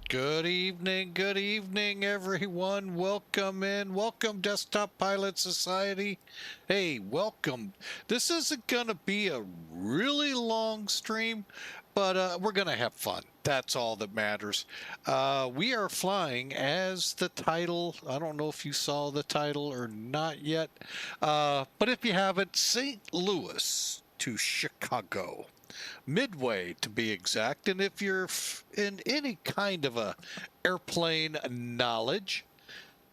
Good evening, everyone. Welcome in. Welcome, Desktop Pilot Society. Hey, welcome. This isn't going to be a really long stream, but we're going to have fun. That's all that matters. We are flying as the title. I don't know if you saw the title or not yet, but if you haven't, St. Louis to Chicago. Midway to be exact. And if you're in any kind of a airplane knowledge,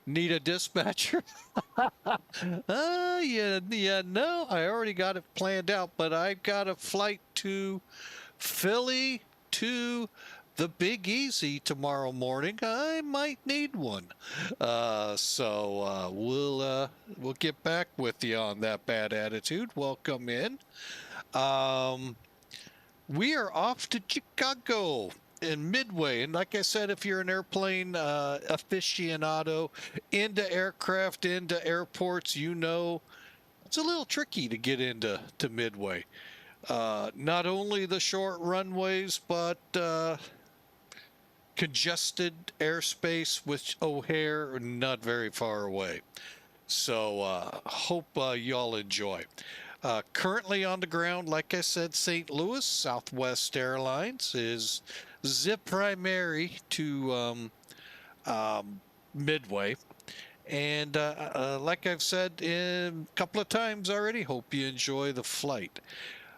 need a dispatcher? Yeah, no, I already got it planned out, but I've got a flight to Philly to the Big Easy tomorrow morning. I might need one. We'll get back with you on that bad attitude. Welcome in. We are off to Chicago in Midway. And like I said, if you're an airplane aficionado into aircraft, into airports, you know it's a little tricky to get into Midway. Not only the short runways, but congested airspace with O'Hare not very far away. So hope y'all enjoy. Currently on the ground, like I said, St. Louis, Southwest Airlines is zip primary to Midway. And like I've said a couple of times already, hope you enjoy the flight.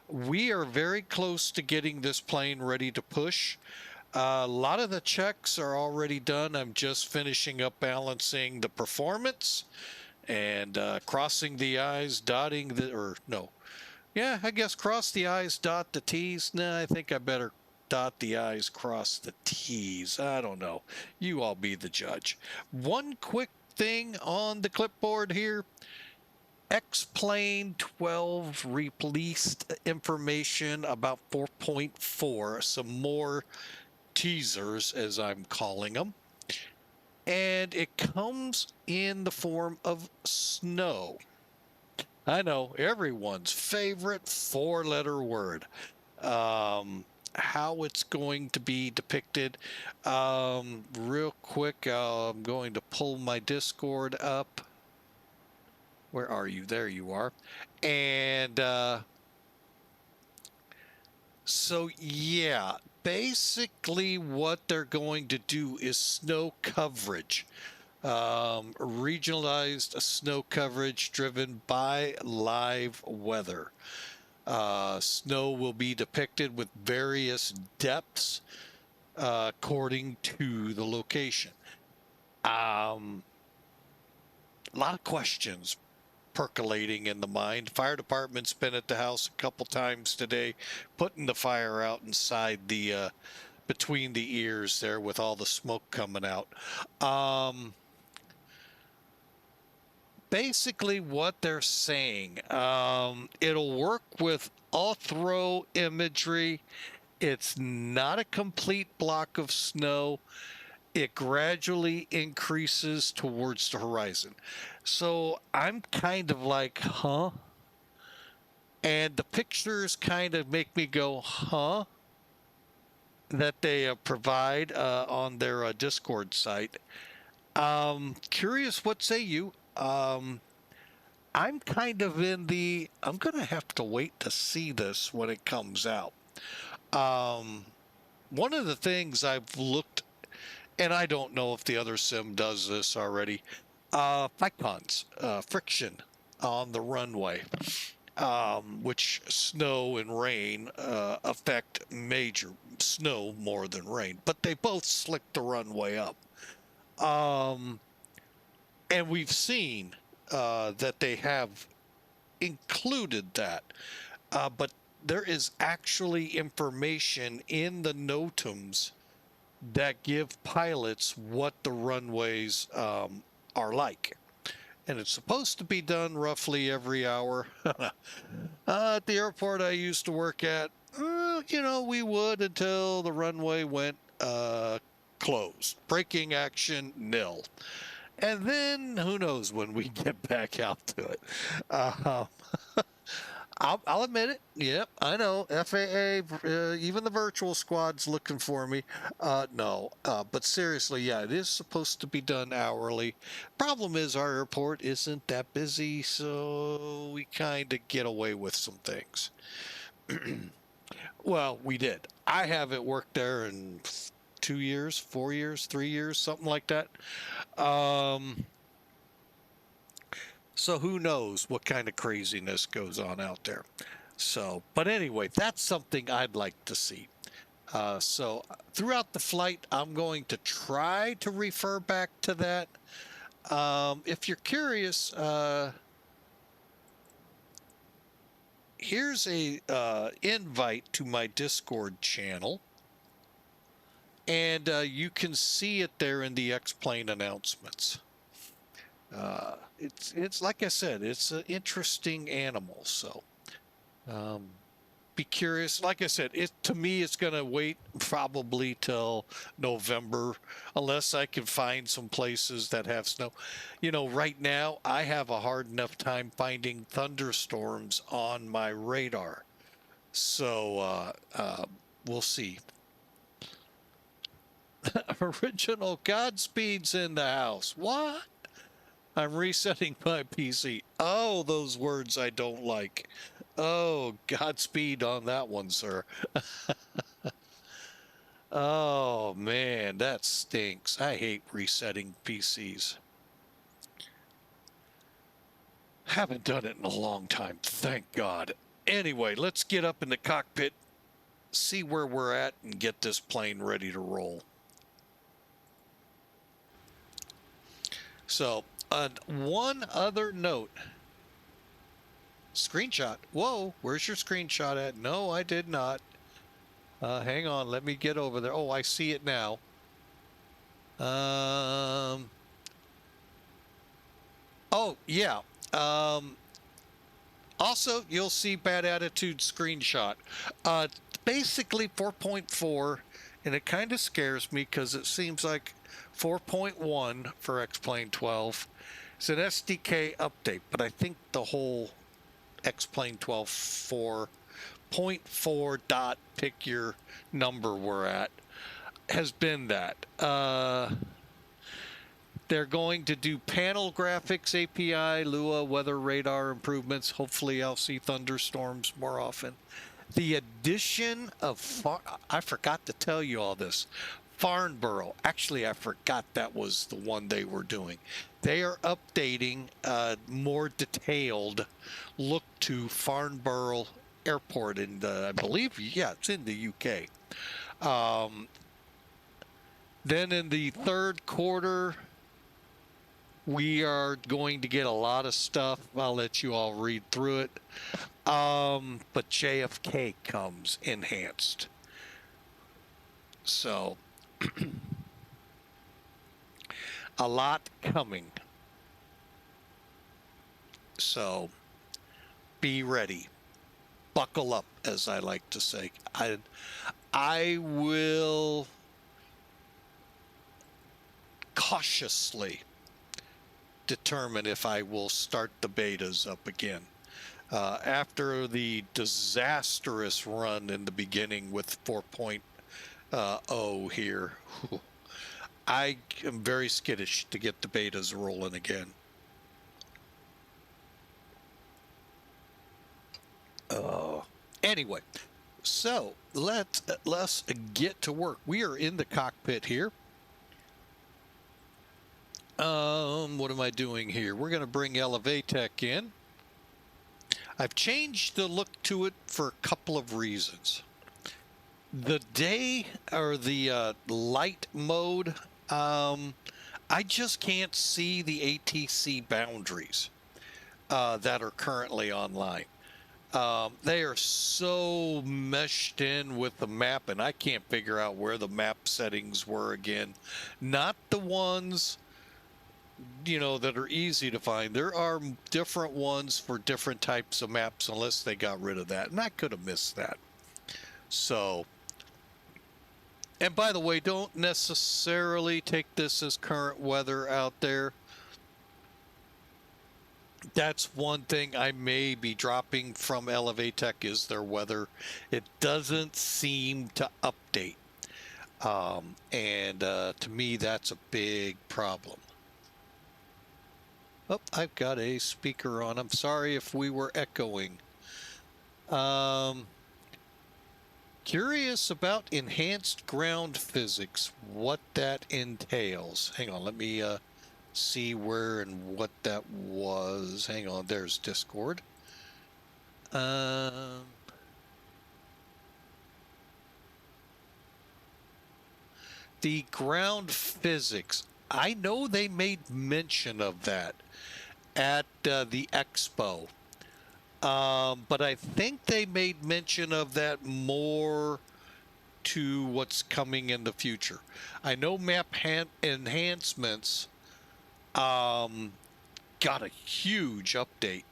We are very close to getting this plane ready to push. A lot of the checks are already done. I'm just finishing up balancing the performance and crossing the I's, dotting the, or no. Yeah, I guess cross the I's, dot the T's. Nah, I think I better dot the I's, cross the T's. I don't know. You all be the judge. One quick thing on the clipboard here. X-Plane 12 released information about 4.4, some more teasers, as I'm calling them. And it comes in the form of snow. I know, everyone's favorite four-letter word. How it's going to be depicted. Real quick, I'm going to pull my Discord up. Where are you? There you are. And so, yeah, basically what they're going to do is snow coverage. Regionalized snow coverage driven by live weather. Snow will be depicted with various depths according to the location. A lot of questions percolating in the mind. Fire department's been at the house a couple times today, putting the fire out inside the between the ears there with all the smoke coming out. Basically what they're saying, it'll work with all-throw imagery. It's not a complete block of snow. It gradually increases towards the horizon. So I'm kind of like, huh? And the pictures kind of make me go, huh? That they provide on their Discord site. Curious, what say you? I'm kind of in the, I'm going to have to wait to see this when it comes out. One of the things I've looked, and I don't know if the other sim does this already, icons, friction on the runway, which snow and rain affect major snow more than rain, but they both slick the runway up. And we've seen that they have included that, but there is actually information in the NOTAMs that give pilots what the runways are like. And it's supposed to be done roughly every hour. At the airport I used to work at, we would until the runway went closed. Braking action, nil. And then who knows when we get back out to it. I'll admit it. Yep, I know. FAA, even the virtual squad's looking for me. No, but seriously, yeah, it is supposed to be done hourly. Problem is, our airport isn't that busy, so we kind of get away with some things. Well, we did. I haven't worked there in 2 years, 4 years, 3 years, something like that. Um, so who knows what kind of craziness goes on out there. So, but anyway, that's something I'd like to see. So throughout the flight, I'm going to try to refer back to that. If you're curious, here's a invite to my Discord channel. And you can see it there in the X-Plane announcements. It's like I said, it's an interesting animal. So be curious. Like I said, to me, it's going to wait probably till November, unless I can find some places that have snow. You know, right now I have a hard enough time finding thunderstorms on my radar. So we'll see. Original Godspeed's in the house. What? I'm resetting my PC. Oh, those words I don't like. Oh, Godspeed on that one, sir. Oh, man, that stinks. I hate resetting PCs. Haven't done it in a long time, thank God. Anyway, let's get up in the cockpit, see where we're at, and get this plane ready to roll. So, one other note. Screenshot. Whoa, where's your screenshot at? No, I did not. Hang on, let me get over there. Oh, I see it now. Oh, yeah. Also, you'll see Bad Attitude screenshot. Basically 4.4, and it kind of scares me because it seems like 4.1 for X-Plane 12 is an SDK update, but I think the whole X-Plane 12 4.4 dot pick your number we're at has been that. They're going to do panel graphics API, Lua, weather radar improvements. Hopefully I'll see thunderstorms more often. The addition of, I forgot to tell you all this, Farnborough. Actually, I forgot that was the one they were doing. They are updating more detailed look to Farnborough Airport in the, I believe, yeah, it's in the UK. Then in the third quarter, we are going to get a lot of stuff. I'll let you all read through it. But JFK comes enhanced. So a lot coming. So be ready. Buckle up, as I like to say. I will cautiously determine if I will start the betas up again. After the disastrous run in the beginning with 4.0 here, I am very skittish to get the betas rolling again. Anyway, so let's get to work. We are in the cockpit here. What am I doing here? We're going to bring Elevatech in. I've changed the look to it for a couple of reasons. The day or the light mode, I just can't see the ATC boundaries that are currently online. They are so meshed in with the map, and I can't figure out where the map settings were again. Not the ones, you know, that are easy to find. There are different ones for different types of maps, unless they got rid of that, and I could have missed that. So, and by the way, don't necessarily take this as current weather out there. That's one thing I may be dropping from Elevatech is their weather. It doesn't seem to update. And to me, that's a big problem. Oh, I've got a speaker on. I'm sorry if we were echoing. Curious about enhanced ground physics, what that entails. Hang on, let me see where and what that was. Hang on, there's Discord. The ground physics, I know they made mention of that at the expo. But I think they made mention of that more to what's coming in the future. I know map enhancements got a huge update.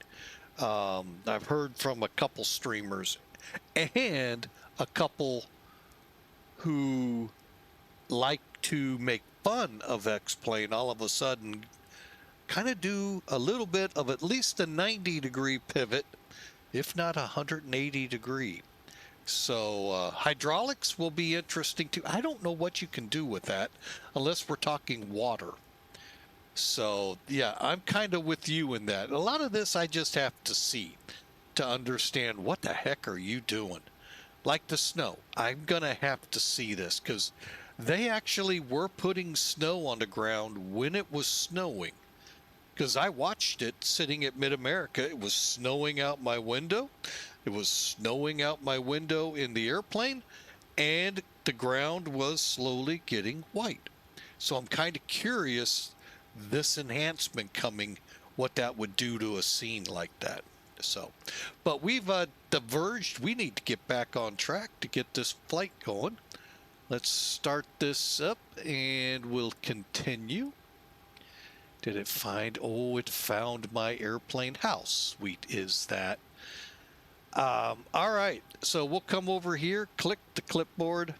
I've heard from a couple streamers and a couple who like to make fun of X-Plane all of a sudden kind of do a little bit of at least a 90-degree pivot, if not a 180-degree. So hydraulics will be interesting too. I don't know what you can do with that unless we're talking water. So yeah, I'm kind of with you in that. A lot of this I just have to see to understand what the heck are you doing. Like the snow, I'm gonna have to see this because they actually were putting snow on the ground when it was snowing. Because I watched it sitting at Mid-America. It was snowing out my window. It was snowing out my window in the airplane, and the ground was slowly getting white. So I'm kind of curious, this enhancement coming, what that would do to a scene like that. So, but we've diverged. We need to get back on track to get this flight going. Let's start this up and we'll continue. Did it find? Oh, it found my airplane. How sweet is that? All right, so we'll come over here, click the clipboard.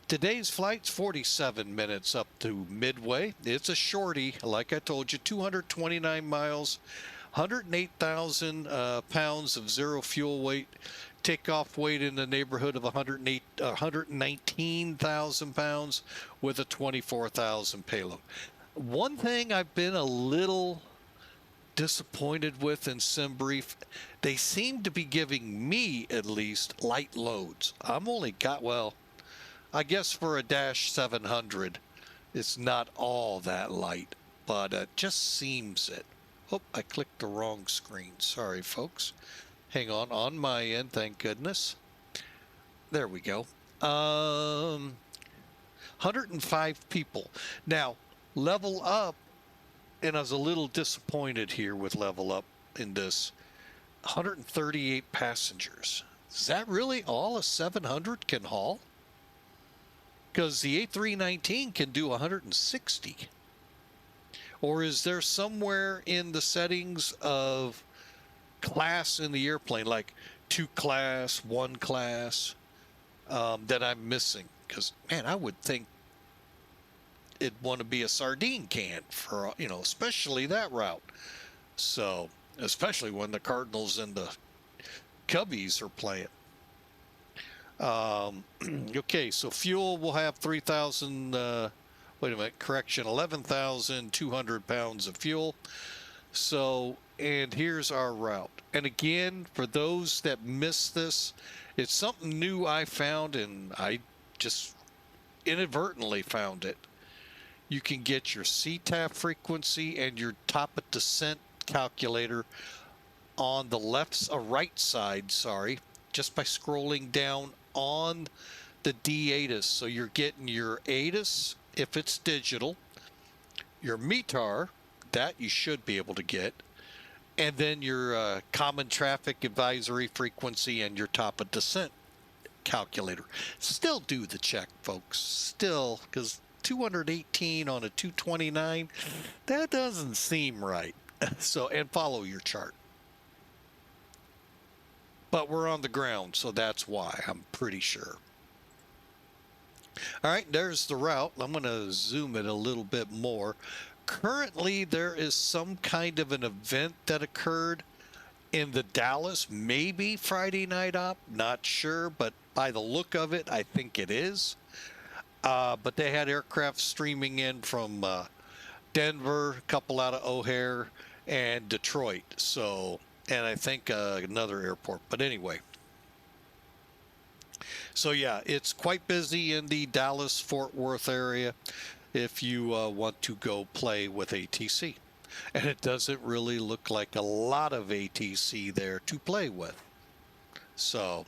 Today's flight's 47 minutes up to Midway. It's a shorty, like I told you, 229 miles, 108,000 pounds of zero fuel weight. Takeoff weight in the neighborhood of 119,000 pounds with a 24,000 payload. One thing I've been a little disappointed with in SimBrief, they seem to be giving me at least light loads. I'm only got, well, I guess for a Dash 700, it's not all that light, but it just seems it. Oh, I clicked the wrong screen. Sorry, folks. Hang on my end, thank goodness. There we go. 105 people. Now, LevelUp, and I was a little disappointed here with LevelUp in this, 138 passengers. Is that really all a 700 can haul? Because the A319 can do 160. Or is there somewhere in the settings of class in the airplane, like 2 class, 1 class, that I'm missing? Because, man, I would think it'd want to be a sardine can for, you know, especially that route. So, especially when the Cardinals and the Cubbies are playing. Okay, so fuel will have 3,000, wait a minute, correction, 11,200 pounds of fuel. So, and here's our route. And again, for those that missed this, it's something new I found, and I just inadvertently found it. You can get your CTAF frequency and your top of descent calculator on the right side, just by scrolling down on the D-ATIS. So you're getting your ATIS if it's digital, your METAR, that you should be able to get, and then your common traffic advisory frequency and your top of descent calculator. Still do the check, folks. Still, because 218 on a 229, that doesn't seem right. So, and follow your chart. But we're on the ground, so that's why, I'm pretty sure. All right, there's the route. I'm going to zoom it a little bit more. Currently, there is some kind of an event that occurred in the Dallas, maybe Friday night op, not sure, but by the look of it, I think it is. But they had aircraft streaming in from Denver, a couple out of O'Hare, and Detroit. So, and I think another airport. But anyway. So yeah, it's quite busy in the Dallas-Fort Worth area if you want to go play with ATC. And it doesn't really look like a lot of ATC there to play with. So,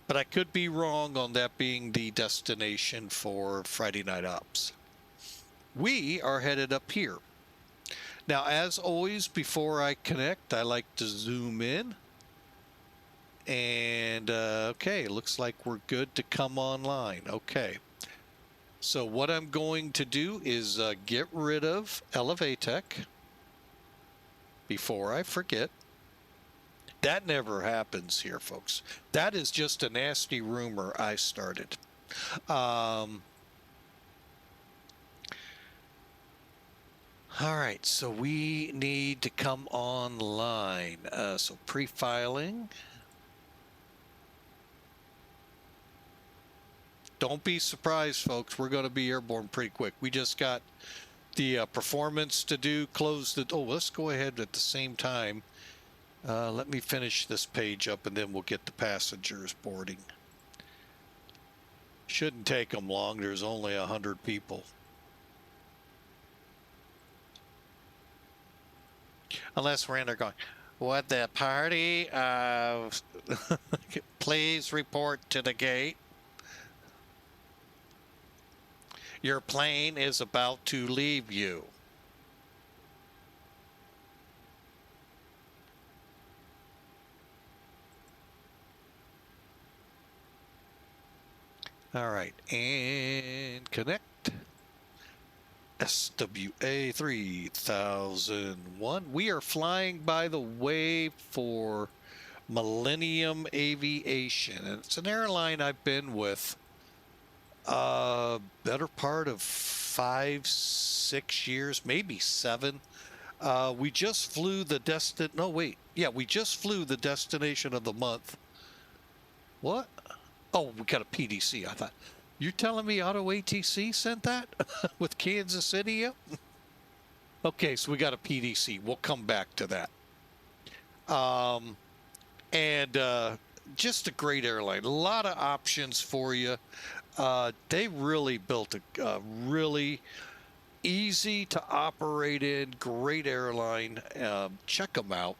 but I could be wrong on that being the destination for Friday Night Ops. We are headed up here. Now, as always, before I connect, I like to zoom in. And, okay, looks like we're good to come online. Okay. So what I'm going to do is get rid of Elevatech before I forget. That never happens here, folks. That is just a nasty rumor I started. All right, so we need to come online. So pre-filing. Don't be surprised, folks. We're going to be airborne pretty quick. We just got the performance to do. Close the... Oh, let's go ahead at the same time. Let me finish this page up, and then we'll get the passengers boarding. Shouldn't take them long. There's only 100 people. Unless we're in there going, what the party? Please report to the gate. Your plane is about to leave you. All right, and connect. SWA 3001. We are flying, by the way, for Millennium Aviation. And it's an airline I've been with better part of 5, 6 years, maybe 7. We just flew the we just flew the destination of the month. What? Oh, we got a PDC. I thought, you're telling me Auto ATC sent that with Kansas City? Okay, so we got a PDC. We'll come back to that. Just a great airline. A lot of options for you. They really built a really easy to operate in, great airline. Check them out.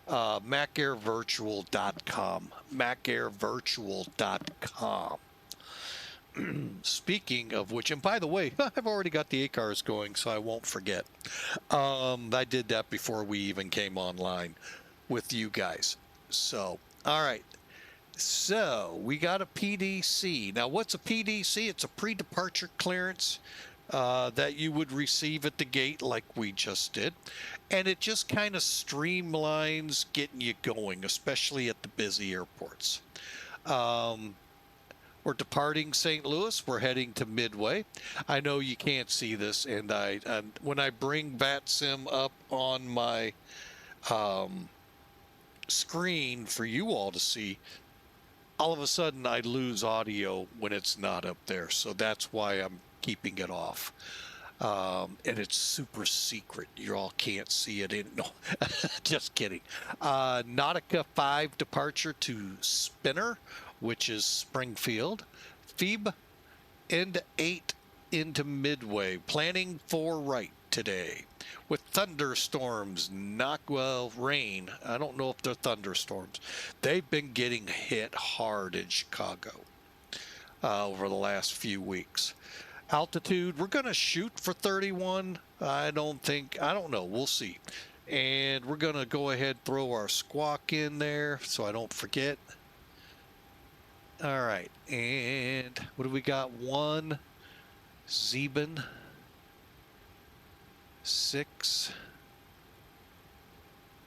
MACAIRvirtual.com. MACAIRvirtual.com. Speaking of which, and by the way, I've already got the ACARs going, so I won't forget. I did that before we even came online with you guys. So, all right. So we got a PDC. Now, what's a PDC? It's a pre-departure clearance that you would receive at the gate like we just did. And it just kind of streamlines getting you going, especially at the busy airports. We're departing St. Louis. We're heading to Midway. I know you can't see this, and when I bring VATSIM up on my screen for you all to see, all of a sudden I lose audio when it's not up there. So that's why I'm keeping it off. And it's super secret. You all can't see it. No, just kidding. Nautica 5 departure to Spinner, which is Springfield. Phoebe into 8 into Midway. Planning for right today. With thunderstorms, rain. I don't know if they're thunderstorms. They've been getting hit hard in Chicago over the last few weeks. Altitude, we're going to shoot for 31. I don't know. We'll see. And we're going to go ahead and throw our squawk in there so I don't forget. All right. And what do we got? 1 Zeben 6.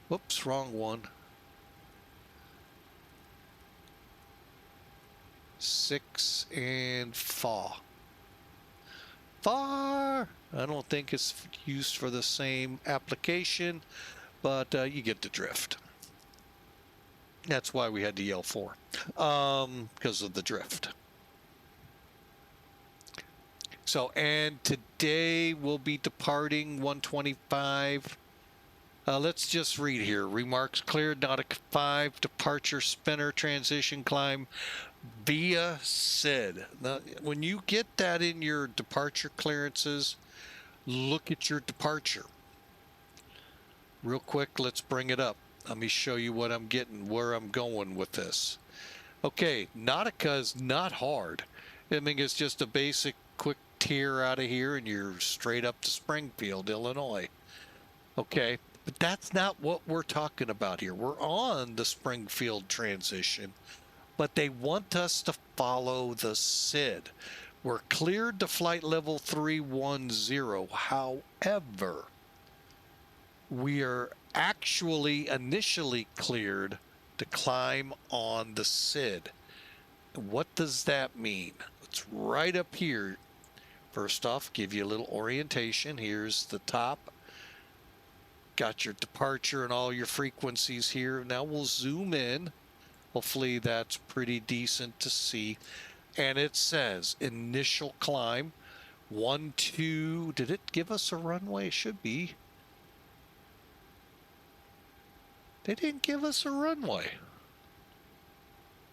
Whoops, wrong one. 6 and FA. far. I don't think it's used for the same application, but you get the drift. That's why we had to yell for, because of the drift. So, and today we'll be departing 125. Let's just read here. Remarks cleared, Nautica 5, departure, spinner, transition, climb via SID. Now, when you get that in your departure clearances, look at your departure. Real quick, let's bring it up. Let me show you what I'm getting, where I'm going with this. Okay, Nautica is not hard. I mean, it's just a basic quick tier out of here and you're straight up to Springfield, Illinois. Okay, but that's not what we're talking about here. We're on the Springfield transition, but they want us to follow the SID. We're cleared to flight level 310. However, we are actually initially cleared to climb on the SID. What does that mean? It's right up here. First off, give you a little orientation. Here's the top. Got your departure and all your frequencies here. Now we'll zoom in. Hopefully that's pretty decent to see. And it says initial climb 1, 2. Did it give us a runway? It should be. They didn't give us a runway.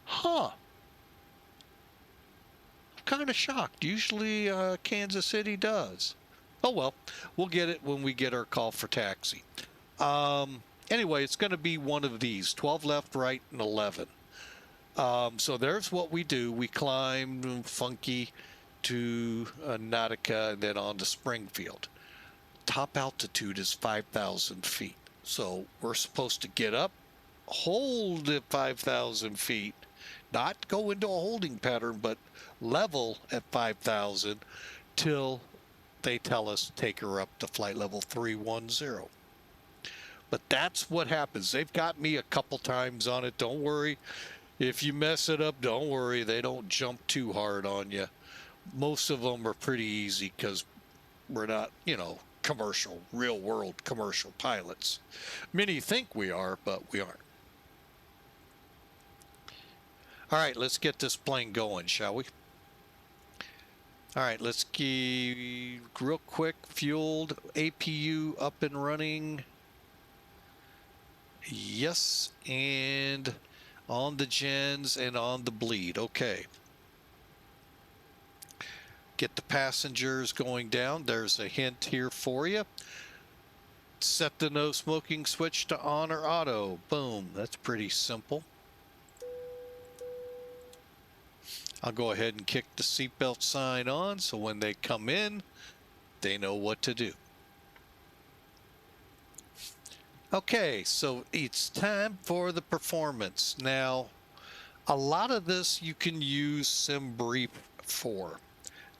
Huh. I'm kind of shocked. Usually Kansas City does. Oh well, we'll get it when we get our call for taxi. Anyway, it's going to be one of these, 12 left, right, and 11. So there's what we do. We climb funky to Nautica and then on to Springfield. Top altitude is 5,000 feet. So we're supposed to get up, hold at 5,000 feet, not go into a holding pattern, but level at 5,000 till they tell us take her up to flight level 310. But that's what happens. They've got me a couple times on it. Don't worry. If you mess it up, don't worry. They don't jump too hard on you. Most of them are pretty easy because we're not, commercial, real world commercial pilots. Many think we are, but we aren't. All right, let's get this plane going, shall we? All right, let's get real quick fueled, APU up and running. Yes, and on the gens and on the bleed. Okay. Get the passengers going down. There's a hint here for you. Set the no smoking switch to on or auto. Boom. That's pretty simple. I'll go ahead and kick the seatbelt sign on so when they come in, they know what to do. Okay, so it's time for the performance. Now, a lot of this you can use SimBrief for.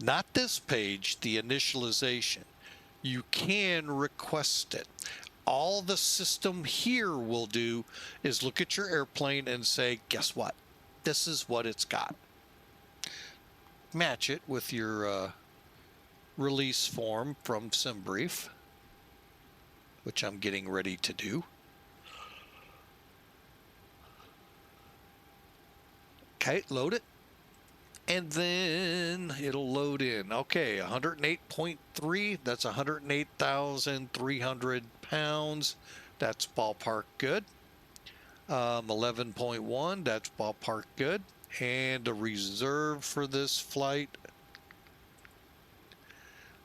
Not this page, the initialization. You can request it. All the system here will do is look at your airplane and say, guess what? This is what it's got. Match it with your release form from SimBrief, which I'm getting ready to do. Okay, load it. And then it'll load in. Okay, 108.3, that's 108,300 pounds. That's ballpark good. 11.1, that's ballpark good. And the reserve for this flight.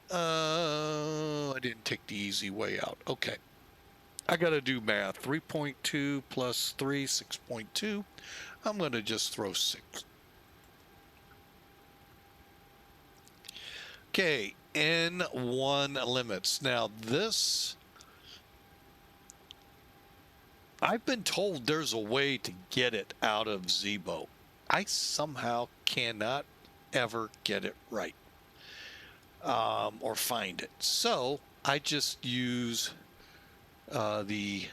I didn't take the easy way out. Okay. I got to do math. 3.2 plus 3, 6.2. I'm going to just throw 6. Okay, N1 limits. Now this, I've been told there's a way to get it out of Zibo. I somehow cannot ever get it right or find it. So I just use the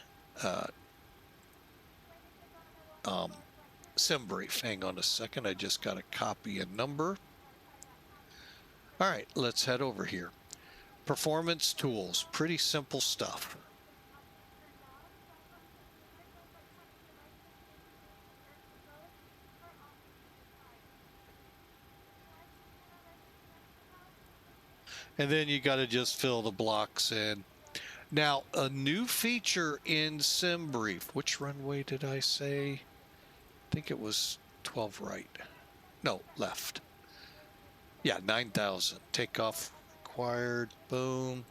SimBrief. Hang on a second. I just got to copy a number. All right, let's head over here. Performance tools, pretty simple stuff. And then you got to just fill the blocks in. Now, a new feature in SimBrief. Which runway did I say? I think it was 12 right. No, left. Yeah, 9,000. Takeoff required. Boom.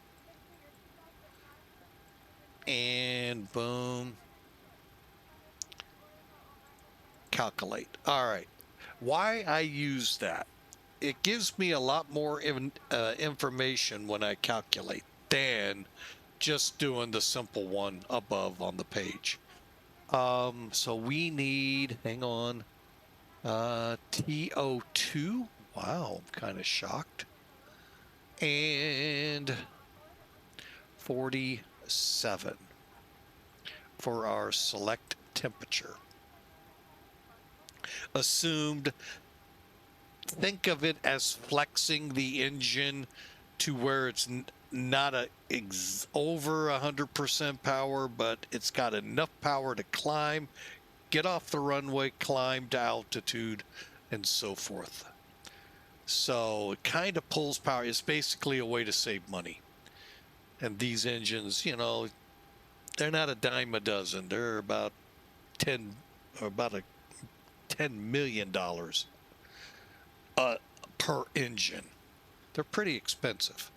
And boom. Calculate. All right. Why I use that? It gives me a lot more information when I calculate than just doing the simple one above on the page. So we need, hang on, TO2. Wow, I'm kind of shocked. And 47 for our select temperature. Assumed, think of it as flexing the engine to where it's not over 100% power, but it's got enough power to climb, get off the runway, climb to altitude, and so forth. So it kind of pulls power. It's basically a way to save money. And these engines, you know, they're not a dime a dozen. They're about $10 million per engine. They're pretty expensive.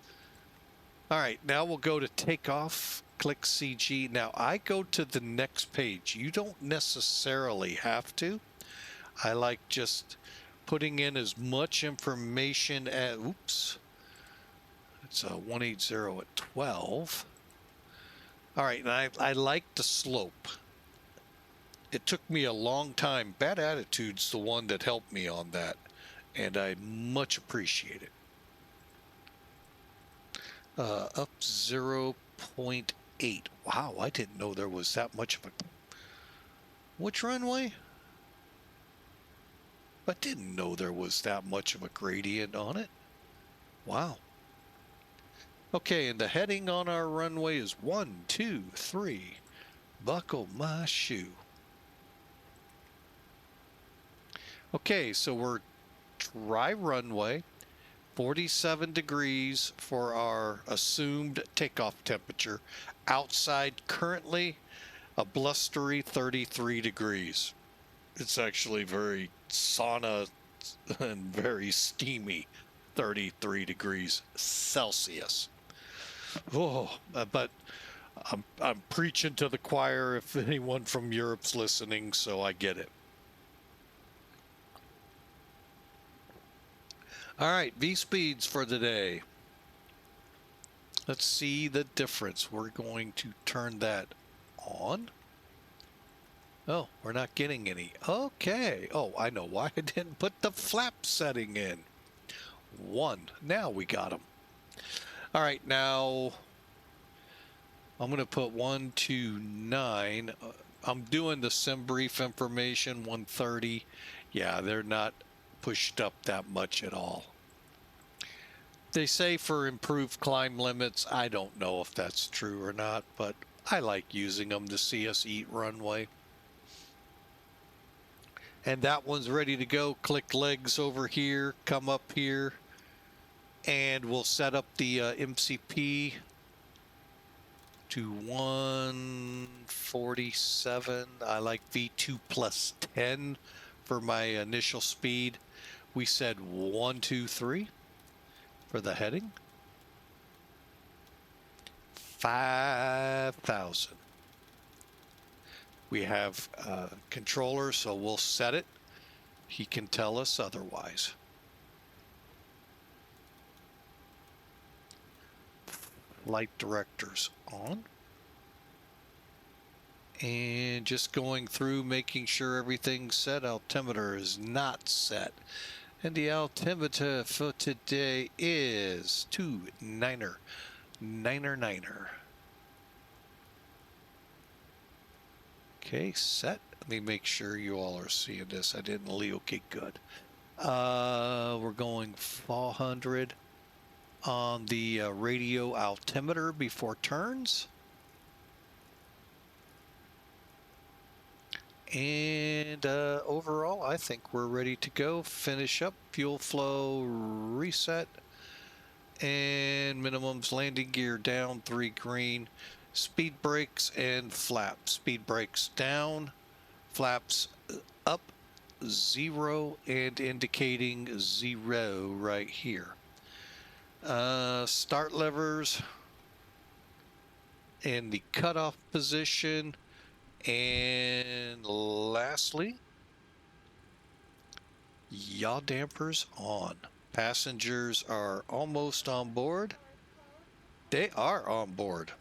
All right, now we'll go to takeoff, click CG. Now I go to the next page. You don't necessarily have to. I like just putting in as much information as, oops, it's a 180 at 12. All right, and I like the slope. It took me a long time. Bad Attitude's the one that helped me on that, and I much appreciate it. Up 0.8. Wow, I didn't know there was that much of a... Which runway? I didn't know there was that much of a gradient on it. Wow. Okay, and the heading on our runway is 1, 2, 3. Buckle my shoe. Okay, so we're dry runway. 47 degrees for our assumed takeoff temperature. Outside currently a blustery 33 degrees. It's actually very sauna and very steamy, 33 degrees Celsius. Oh, but I'm preaching to the choir if anyone from Europe's listening, so I get it. All right, V-speeds for the day. Let's see the difference. We're going to turn that on. Oh, we're not getting any. Okay. Oh, I know why I didn't put the flap setting in. 1. Now we got them. All right, now I'm going to put 129. I'm doing the SimBrief information, 130. Yeah, they're not pushed up that much at all. They say for improved climb limits. I don't know if that's true or not, but I like using them to see us eat runway. And that one's ready to go. Click legs over here, come up here, and we'll set up the MCP to 147. I like V2 plus 10 for my initial speed. We said 1, 2, 3 for the heading. 5,000. We have a controller, so we'll set it. He can tell us otherwise. Light directors on. And just going through making sure everything's set. Altimeter is not set. And the altimeter for today is 29er. 9er. Okay, set. Let me make sure you all are seeing this. I didn't leave. Okay, good. We're going 400. on the radio altimeter before turns. And overall, I think we're ready to go. Finish up, fuel flow, reset, and minimums, landing gear down, 3 green, speed brakes and flaps. Speed brakes down, flaps up, 0, and indicating 0 right here. Start levers in the cutoff position. And lastly, yaw dampers on. Passengers are almost on board. They are on board.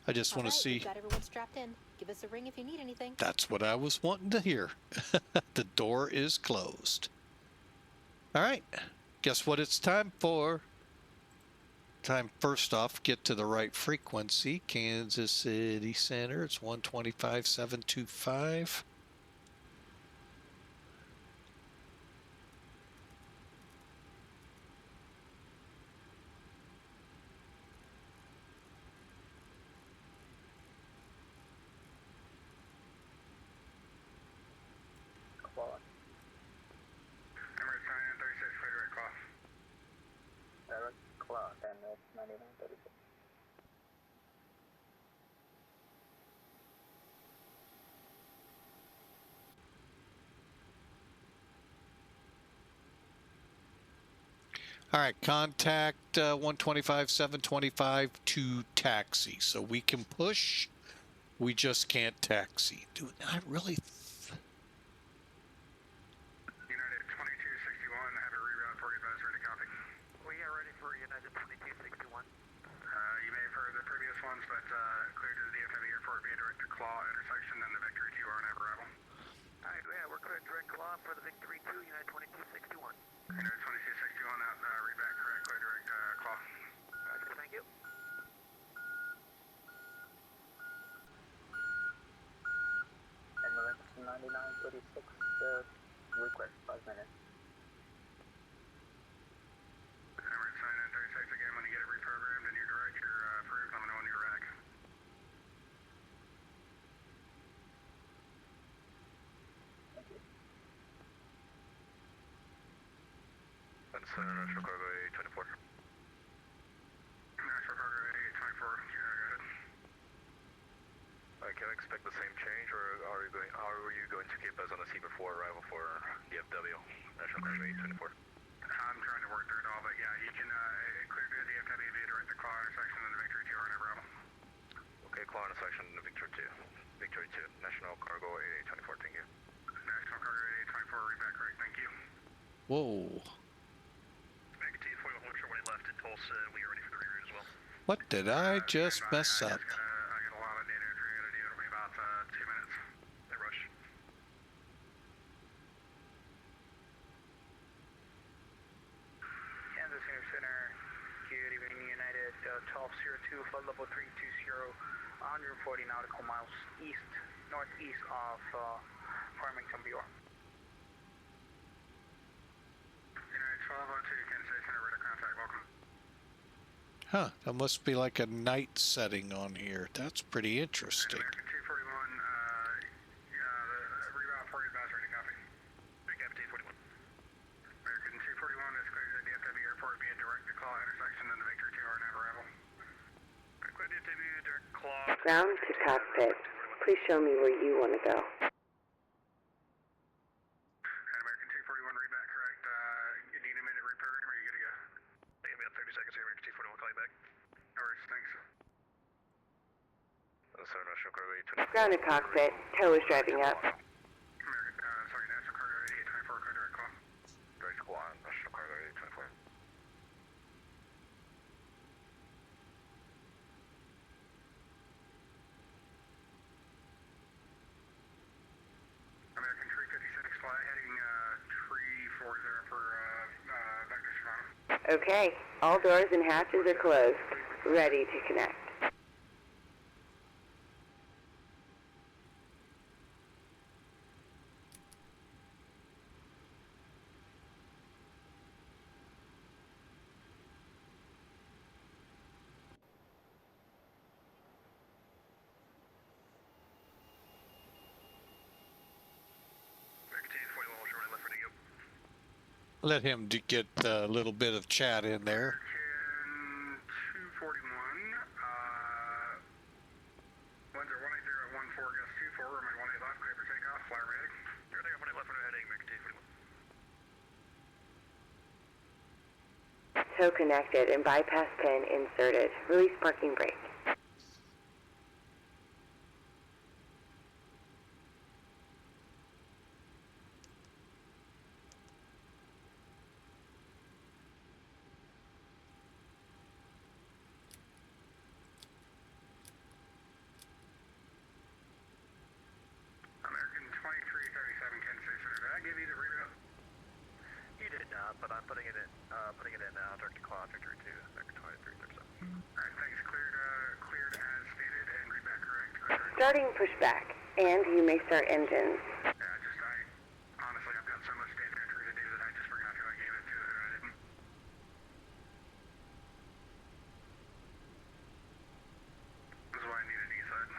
I just want to see. Got everyone strapped in. Give us a ring if you need anything. That's what I was wanting to hear. The door is closed. All right. Guess what it's time for? Time first off, get to the right frequency. Kansas City Center. It's 125.725. All right, contact 125.725 to taxi. So we can push, we just can't taxi. Dude, I really... United 2261, have a reroute for you guys ready to copy. We are ready for United 2261. You may have heard the previous ones, but clear to the DFW airport via direct to Claw intersection and the Victory 2 are never arrival. Alright, yeah, we're clear direct Claw for the Victory 2, United 2261. United 2261 out, read back correct, clear direct Claw. Roger, thank you. Emirates 9936, request 5 minutes. Emirates 9936, again, when you get it reprogrammed and you're direct, you're approved, let me know when you're rack. Thank you. That's National Cargo 824. National Cargo 824, yeah, go ahead. Can I expect the same change, or are you going to keep us on the seat before arrival for DFW, National Cargo 824? I'm trying to work through it all, but yeah, you can clear to the DFW via direct to Claw intersection and the Victory 2 are never arrival. Okay, Claw intersection, Victory 2. Victory 2, National Cargo 824, thank you. National Cargo 824, read back correct, thank you. Whoa. Negative 41, when he left in Tulsa, we are ready for the reroute as well. What did I just mess up? I got a lot of data entry I gotta do. It'll be about 2 minutes. No rush. Kansas Center, good evening, United 1202, flight level 320, 140 nautical miles east, northeast of Farmington, BR. United 1202, Kansas City Center, radar contact, welcome. Huh, that must be like a night setting on here. That's pretty interesting. American 241, the reroute for you guys, ready to copy. Recap T41. American 241 is clear to the DFW airport via direct to Claw intersection and the Victory 2 are never arrival. Clear DFW, direct Claw. Ground to cockpit. Please show me where you want to go. And American 241, read back correct. You need a minute to reprogram or are you good to go? Take me about 30 seconds here, American T41, we'll call you back. No worries, thanks. Sir, National Cargo 824. Ground to cockpit. Tow is driving up. National Cargo 8824, clear direct Claw. Direct Claw, National Cargo 824. American 356, fly heading 340 for Vector Shimano. Okay, all doors and hatches are closed. ready to connect. Let him get a little bit of chat in there. American 241, 1010 at 14, gust 24, runway 18 left, clear for takeoff, flyer heading. Clear takeoff, 18 left, runway heading, American 241. Tow connected and bypass pin inserted. Release parking brake. American 2337, Kansas City Center. Did I give you the reroute? You did not, but I'm putting it in now. Direct to claw, Victory 2, American 2337. Alright, thanks. Cleared as stated and read back correct. Starting pushback, and you may start engines. Honestly, I've got so much data entry to do that I just forgot who I gave it to and who I didn't. This is why I need an E-side.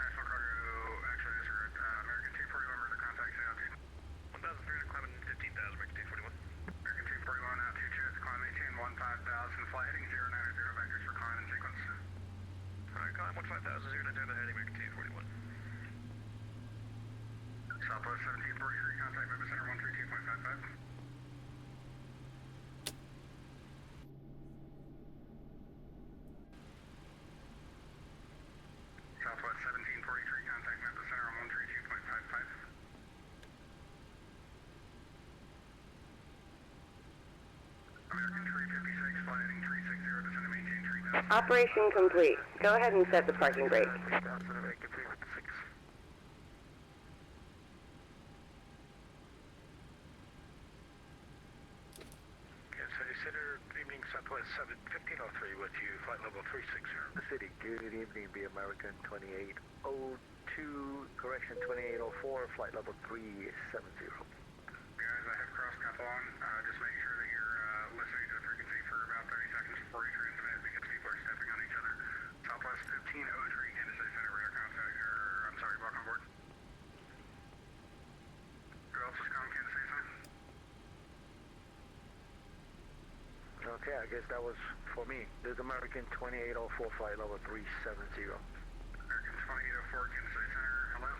National Cargo, actually disregard. American 241, where's the contact say altitude? 1,300, climbing 15,000, American 241. American 241, altitude checks, climb 18, 15,000, fly heading 090, vectors for climb and sequence. Alright, climb 15,000, 090, heading, American 241. Southwest 1743, contact Memphis Center 132.55. Southwest 1743, contact Memphis Center on 132.55. American 356, fly heading 360, descend and maintain 3000. Operation complete. Go ahead and set the parking brake. American 356. Kansas City Center, good evening, Southwest 1503 with you, flight level 360. The city, good evening, be American 2802, correction 2804, flight level 370. Guys, I have cross couple on. Just make sure that you're listening to the frequency for about 30 seconds before you transmit because people are stepping on each other. Southwest 1503, Kansas City Center, radar contact, welcome on board. Who else is calling Kansas City Center? Okay, I guess that was for me. This is American 2804, flight level 370. American 2804, Kansas City Center, hello?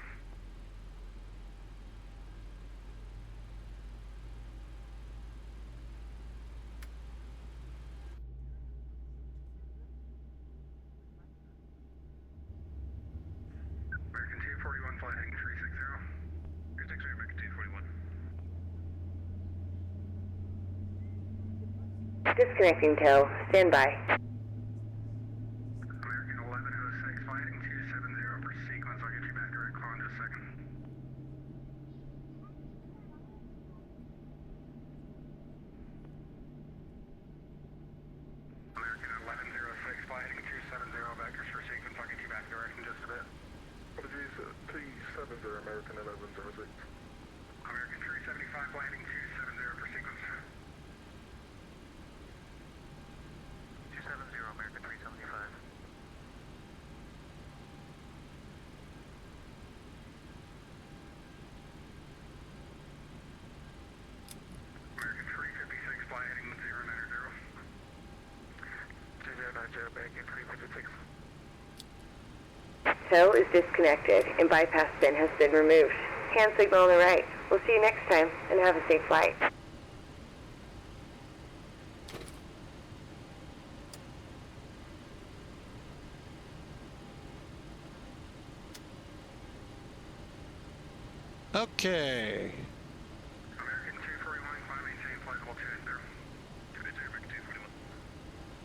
American 241, flight heading 360. 360, American 241. Disconnecting tow. Stand by. American 1106, flight heading 270 for sequence. I'll get you back direct call in just a second. American 1106, flight heading 270, vectors for sequence. I'll get you back direct in just a bit. Apologies, 370, American 1106. American 375, flight heading 270 for sequence. 270, American 375. American 356, flight heading 090. 090, American 356. Tow is disconnected and bypass pin has been removed. Hand signal on the right. We'll see you next time and have a safe flight. Okay. American 241, climb maintain flight level 280. 280, American 241.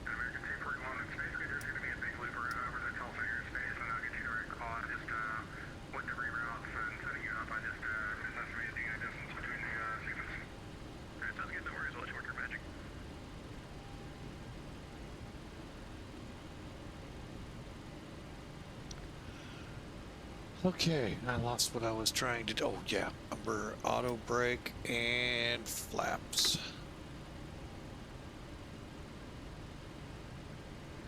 American 241, it's basically just going to be a big loop over the Tulsa airspace, and I'll get you direct call. Just with the reroutes and setting you up, I just estimated the distance between the segments. Alright, sounds good. No worries. I'll let you work your magic. Okay, I lost what I was trying to do. Oh, yeah. Number, auto brake, and flaps.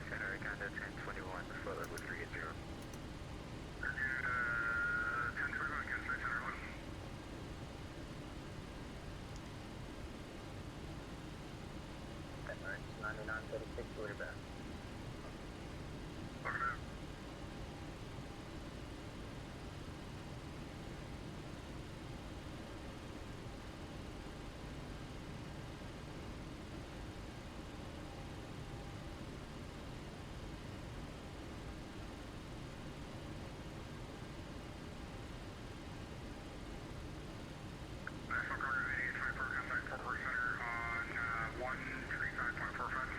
Center Uganda 1021, flight level 380. Good, 1021, against the center one. Emirates 9936, we're back. Over there. National Cargo 8824, contact Fort Worth Center on 135.45.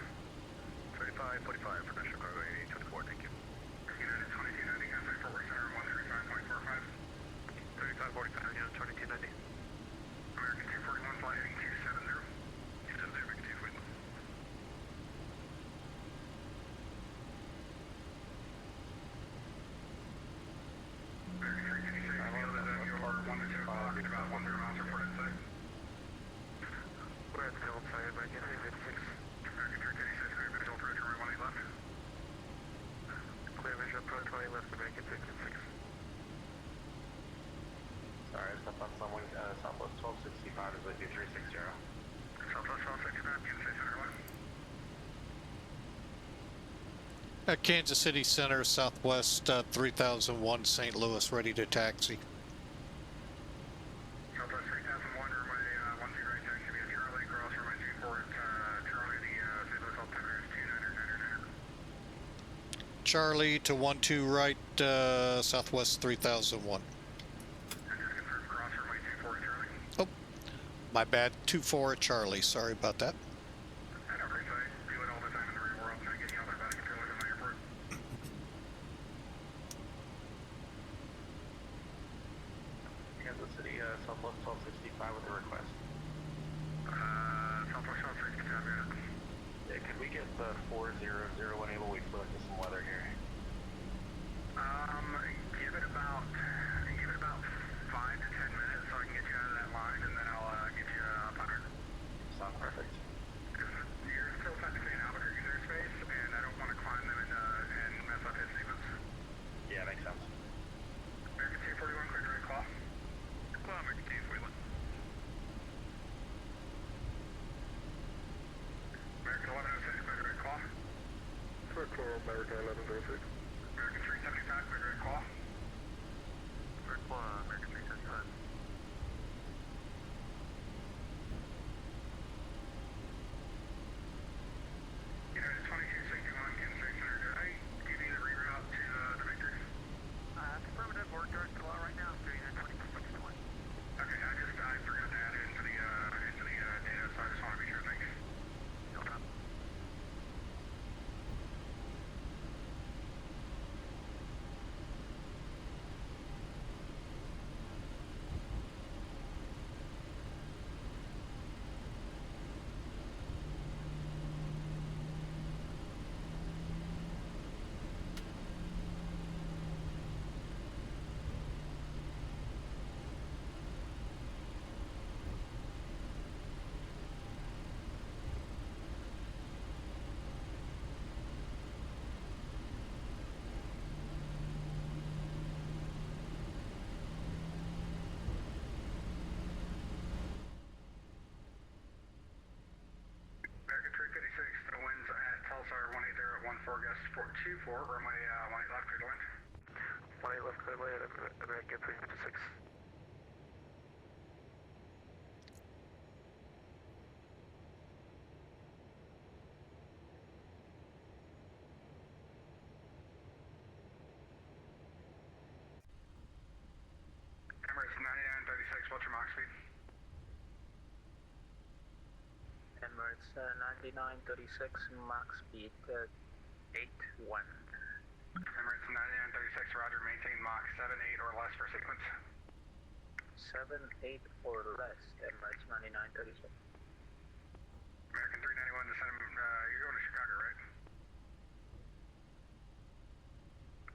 3545 for National Cargo 8824. Thank you. United 2290, contact Fort Worth Center on 135.45. 3545, Unit 2290. American 241, flight heading 270. 270, American 241. American 356, field is at your 1 to 2 o'clock, at about 10 miles or 4 inside. We're at the field side, American 356. American 356, clear visual approach, runway 18 left. Clear visual approach 20 left, American 356. Sorry, step on someone, Southwest 1265 is with you 360. Southwest 1265, Kansas City Center 1. At Kansas City Center, Southwest 3001, St. Louis, ready to taxi. Southwest 3001, runway 10 right, taxi via Charlie, cross runway 24 at Charlie, the St. Louis altimeter is 29999. Charlie to 12 right, Southwest 3001. And just confirm cross runway 24 at Charlie. Oh, my bad. 24 at Charlie. Sorry about that. I know, Chris, I do it all the time in the real world, trying to get yelled at by the controllers in my airport. Kansas City, Southwest 1265 with a request. Southwest 1265, yeah. Yeah, could we get the 400 enable? We feel like there's some weather here. Give it about 5 to 10 minutes so I can get you out of that line, and then I'll get you up under. Sounds perfect. Because you're still technically in Albuquerque's airspace, and I don't want to climb them and mess up his sequence. Yeah, makes sense. American 241, clear direct call. Call American 241. American 1106, clear direct call. Circle America 1106. American 375, clear direct call. First one, American 375. United 2261, Kansas City Center, did I give you the reroute to the Victor? Affirmative, we're direct call right now, 392620. Okay, I forgot to add it into the data, so I just want to be sure, thanks. No problem. American 356, the winds at Tulsa are 180 at 14, gust 424, runway 18 left, clear to land. 18 left, clear land, American 356. Emirates 9936, Emirates 9936, max speed 81. Emirates 9936, roger, maintain Mach 78 or less for sequence. 78 or less, Emirates 9936. American 391, descend, you're going to Chicago, right?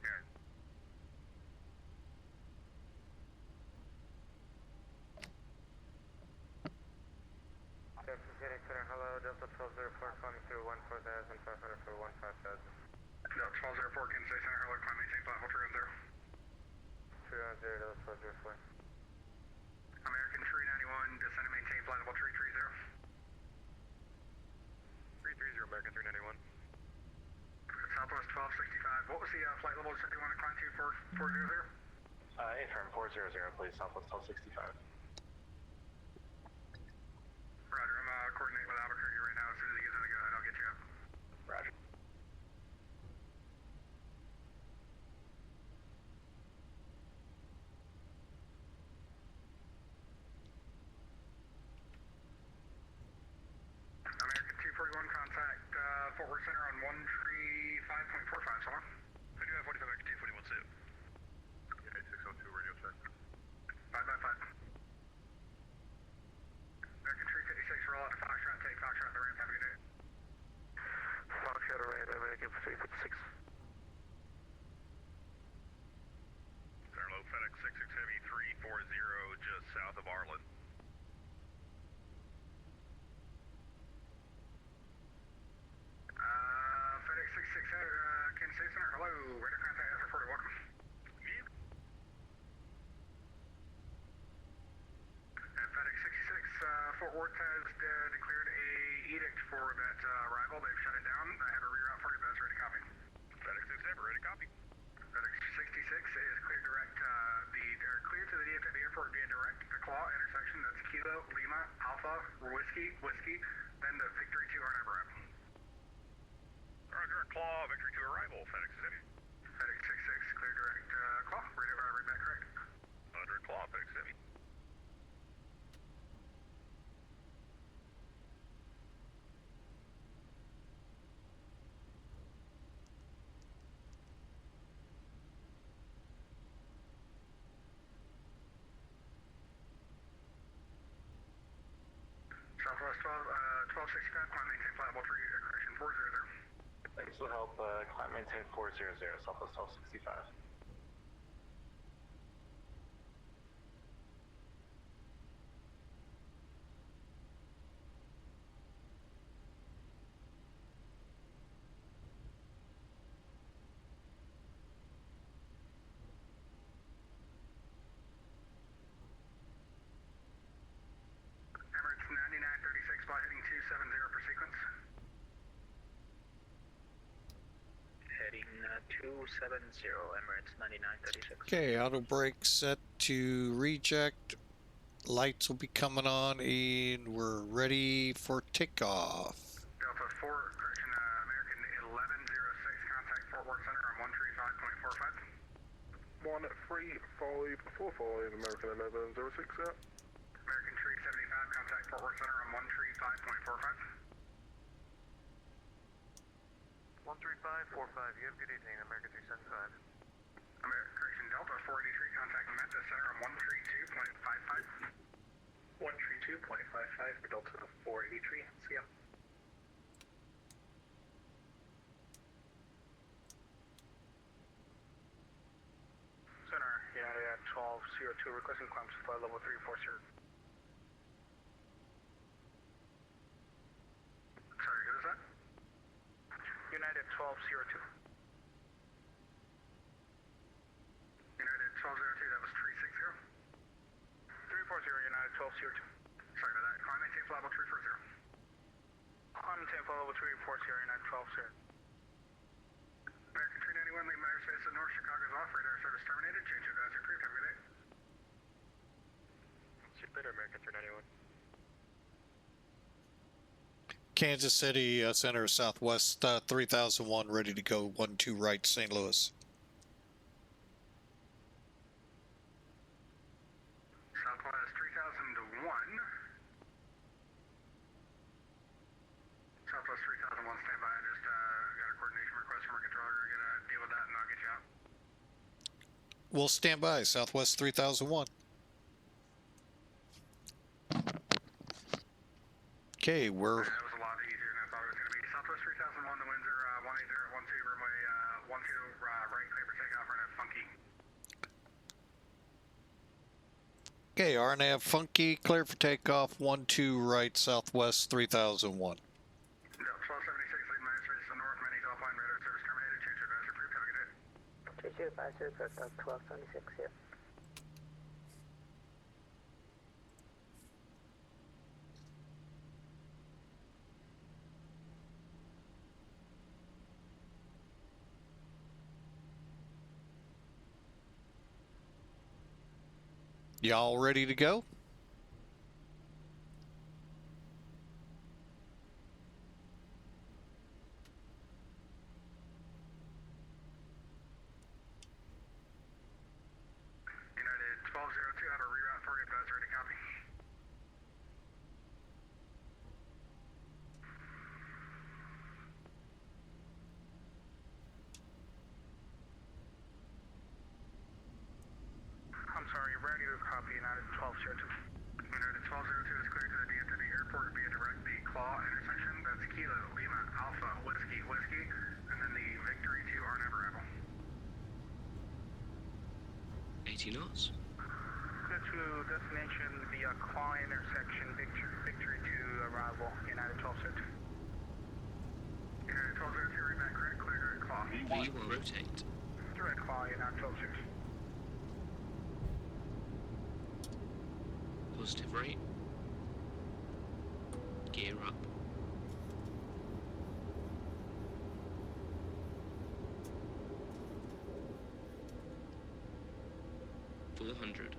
Yeah. Delta City Center, hello, Delta 1204, climbing through 14,500 for 15,000. Delta 1204, Kansas City Center, hello, climb, maintain flight level 310. 310, Delta 1204. American 391, descend and maintain flight level 330. 330, American 391. Southwest 1265, what was the flight level that you want to climb to for 400? Affirm 400, please, Southwest 1265. Roger, I'm coordinating with Albuquerque right now. As soon as he gets in the go ahead, I'll get you up. Roger. American 241, contact Fort Worth Center on 135.45, so long. I do have 45 American 241 too. Yeah, 8602 radio check. 5x5. American 356, roll out to Foxtrot, take Foxtrot to ramp, have a good day. Foxtrot array, American 356. Center low, FedEx 66 Heavy 340, just south of Arlen. FedEx 66, Kansas City Center, hello, radar contact as reported, welcome. FedEx 66, Fort Worth has declared a edict for that arrival. They've shut it down. I have a reroute for you, but that's ready to copy. FedEx 67, ready to copy. FedEx 66 is clear direct, clear to the DFW airport via direct, the Claw intersection. That's Kilo, Lima, Alpha, Whiskey, then the Victory 2 Arnhem route. Roger, Claw, Victory 2 arrival, FedEx 67. FedEx 66, clear direct, Claw, read back correct. 100 Claw, FedEx 70. Southwest 1265, climb maintain flight level 3, correction 400. Thanks for the help, climb maintain 400, Southwest 1265. Emirates 9936, flight heading 270 per sequence. Heading 270, Emirates 9936. Okay, auto brake set to reject. Lights will be coming on and we're ready for takeoff. Delta 4, correction, American 1106, contact Fort Worth Center on 135.45. 13545, American 1106, yeah. American 375, contact Fort Worth Center on 135.45. 13545, you have good evening, American 375. Correction, Delta 483, contact Meta Center on 132.55. 132.55 for Delta 483, see ya. Center, United at 1202, requesting climb to flight level 340. Sorry, who is that? United 1202. United 1202, that was 360. 340, United 1202. Sorry about that. Climb maintain flight level 340. Climb maintain flight level 340, United 1202. American 391, leave matter space to North Chicago's off, radar service terminated, change it as approved, have a good day. See you later, American 391. Kansas City Center Southwest 3001 ready to go 12 right St. Louis. Southwest 3001. we'll stand by. Southwest 3001. Okay, we're... That was a lot easier than I thought it was going to be. Southwest 3001, the winds are 18012, runway 12, right, clear for takeoff, running funky. Okay, RNAV funky, clear for takeoff, 12 right, Southwest 3001. 1276, lead minus race to north, many offline radar service terminated, 22 advisory approved, target it. 22 advisory, 1276, yeah. Y'all ready to go? United 1202, have a reroute for advisory to copy. I'm sorry, ready to copy, United 1202. United 1202 is cleared to the DFW airport via direct the Claw intersection. That's Kilo, Lima, Alpha, Whiskey, Whiskey, and then the Victory to RNAV arrival. 80 knots. Go to destination via Claw intersection, Victory to arrival, United 1202. United 1202, read back correct, clear direct Claw. V1 rotate. Direct Claw, United 1202. Positive rate. Gear up. $400.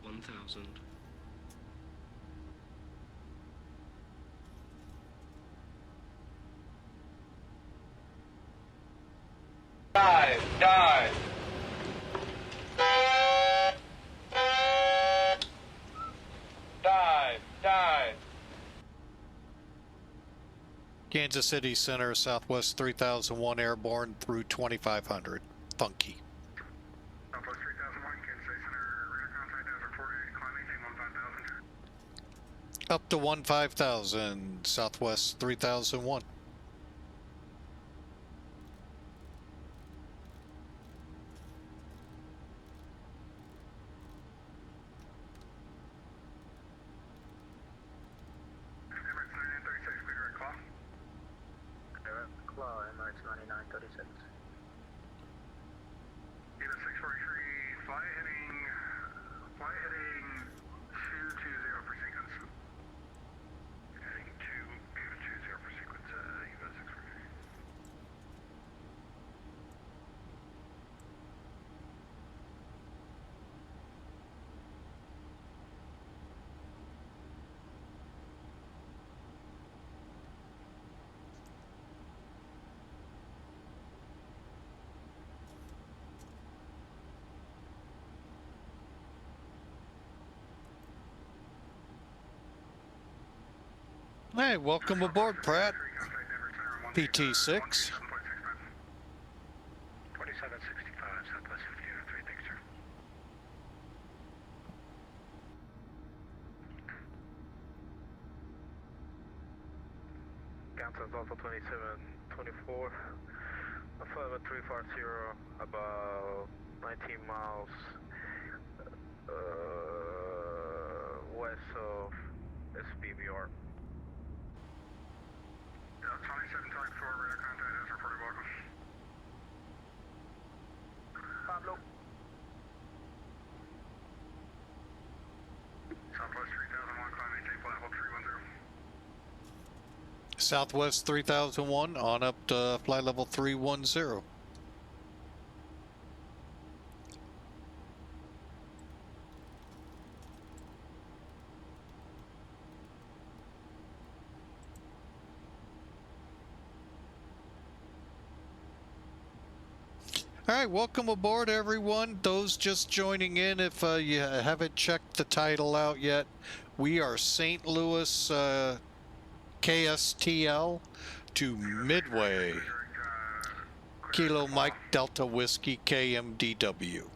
$1,000. Dive! Kansas City Center, Southwest 3001 airborne through 2500. Funky. Southwest 3001, Kansas City Center, radar contact as reported, climb maintain 15,000. Up to 15,000, Southwest 3001. Emirates 9936, clear direct Claw. Direct Claw, Emirates 9936. Unit 643, fly heading 220 for sequence. Heading 220 for sequence, Unit 643. Hey, welcome aboard, Pratt. PT6. 2765, Southwest 1503, thanks, sir. Kansas Alpha 2724. Alpha 340, about 19 miles west of SBBR. 27 target 4, radar contact as reported, welcome. Pablo. Southwest 3001, climb maintain flight level 310. Southwest 3001 on up to flight level 310. All right, welcome aboard, everyone. Those just joining in, if you haven't checked the title out yet, we are St. Louis KSTL to Midway. Kilo Mike Delta Whiskey KMDW.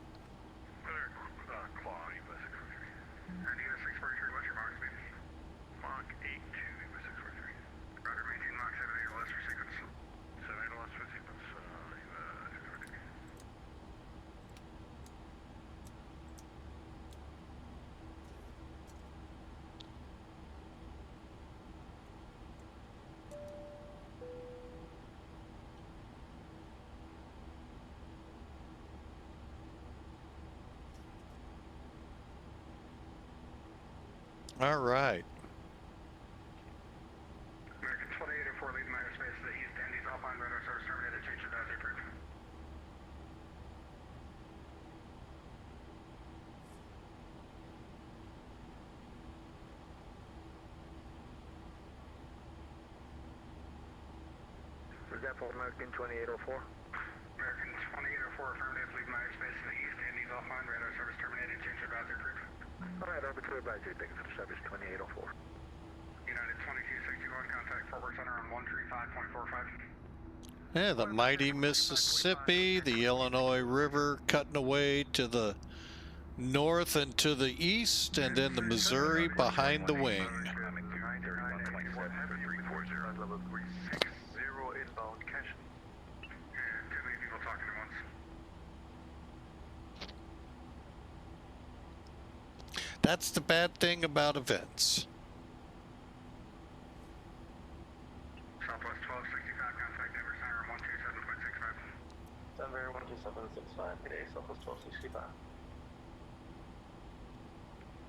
Mach 82, Midway 643. Roger, maintain Mach 78 or less for sequence. 78 or less for sequence, 643. All right. American 2804, leaving my airspace to the east. Andy's offline radar service terminated. Change your boundary approved. Is that for American 2804? American 2804, affirmative, leaving my airspace to the east. Andy's offline radar service terminated. Change your boundary approved. Alright, orbital advisory, thank you for the service 2804. United 2261, contact Forward Center on 135.45. Yeah, the mighty Mississippi, the Illinois River cutting away to the north and to the east, and then the Missouri behind the wing. Level 360 inbound cash. Too many people talking at once. That's the bad thing about events. Southwest 1265, contact Denver Center on 127.65. Denver 12765, today, Southwest 1265.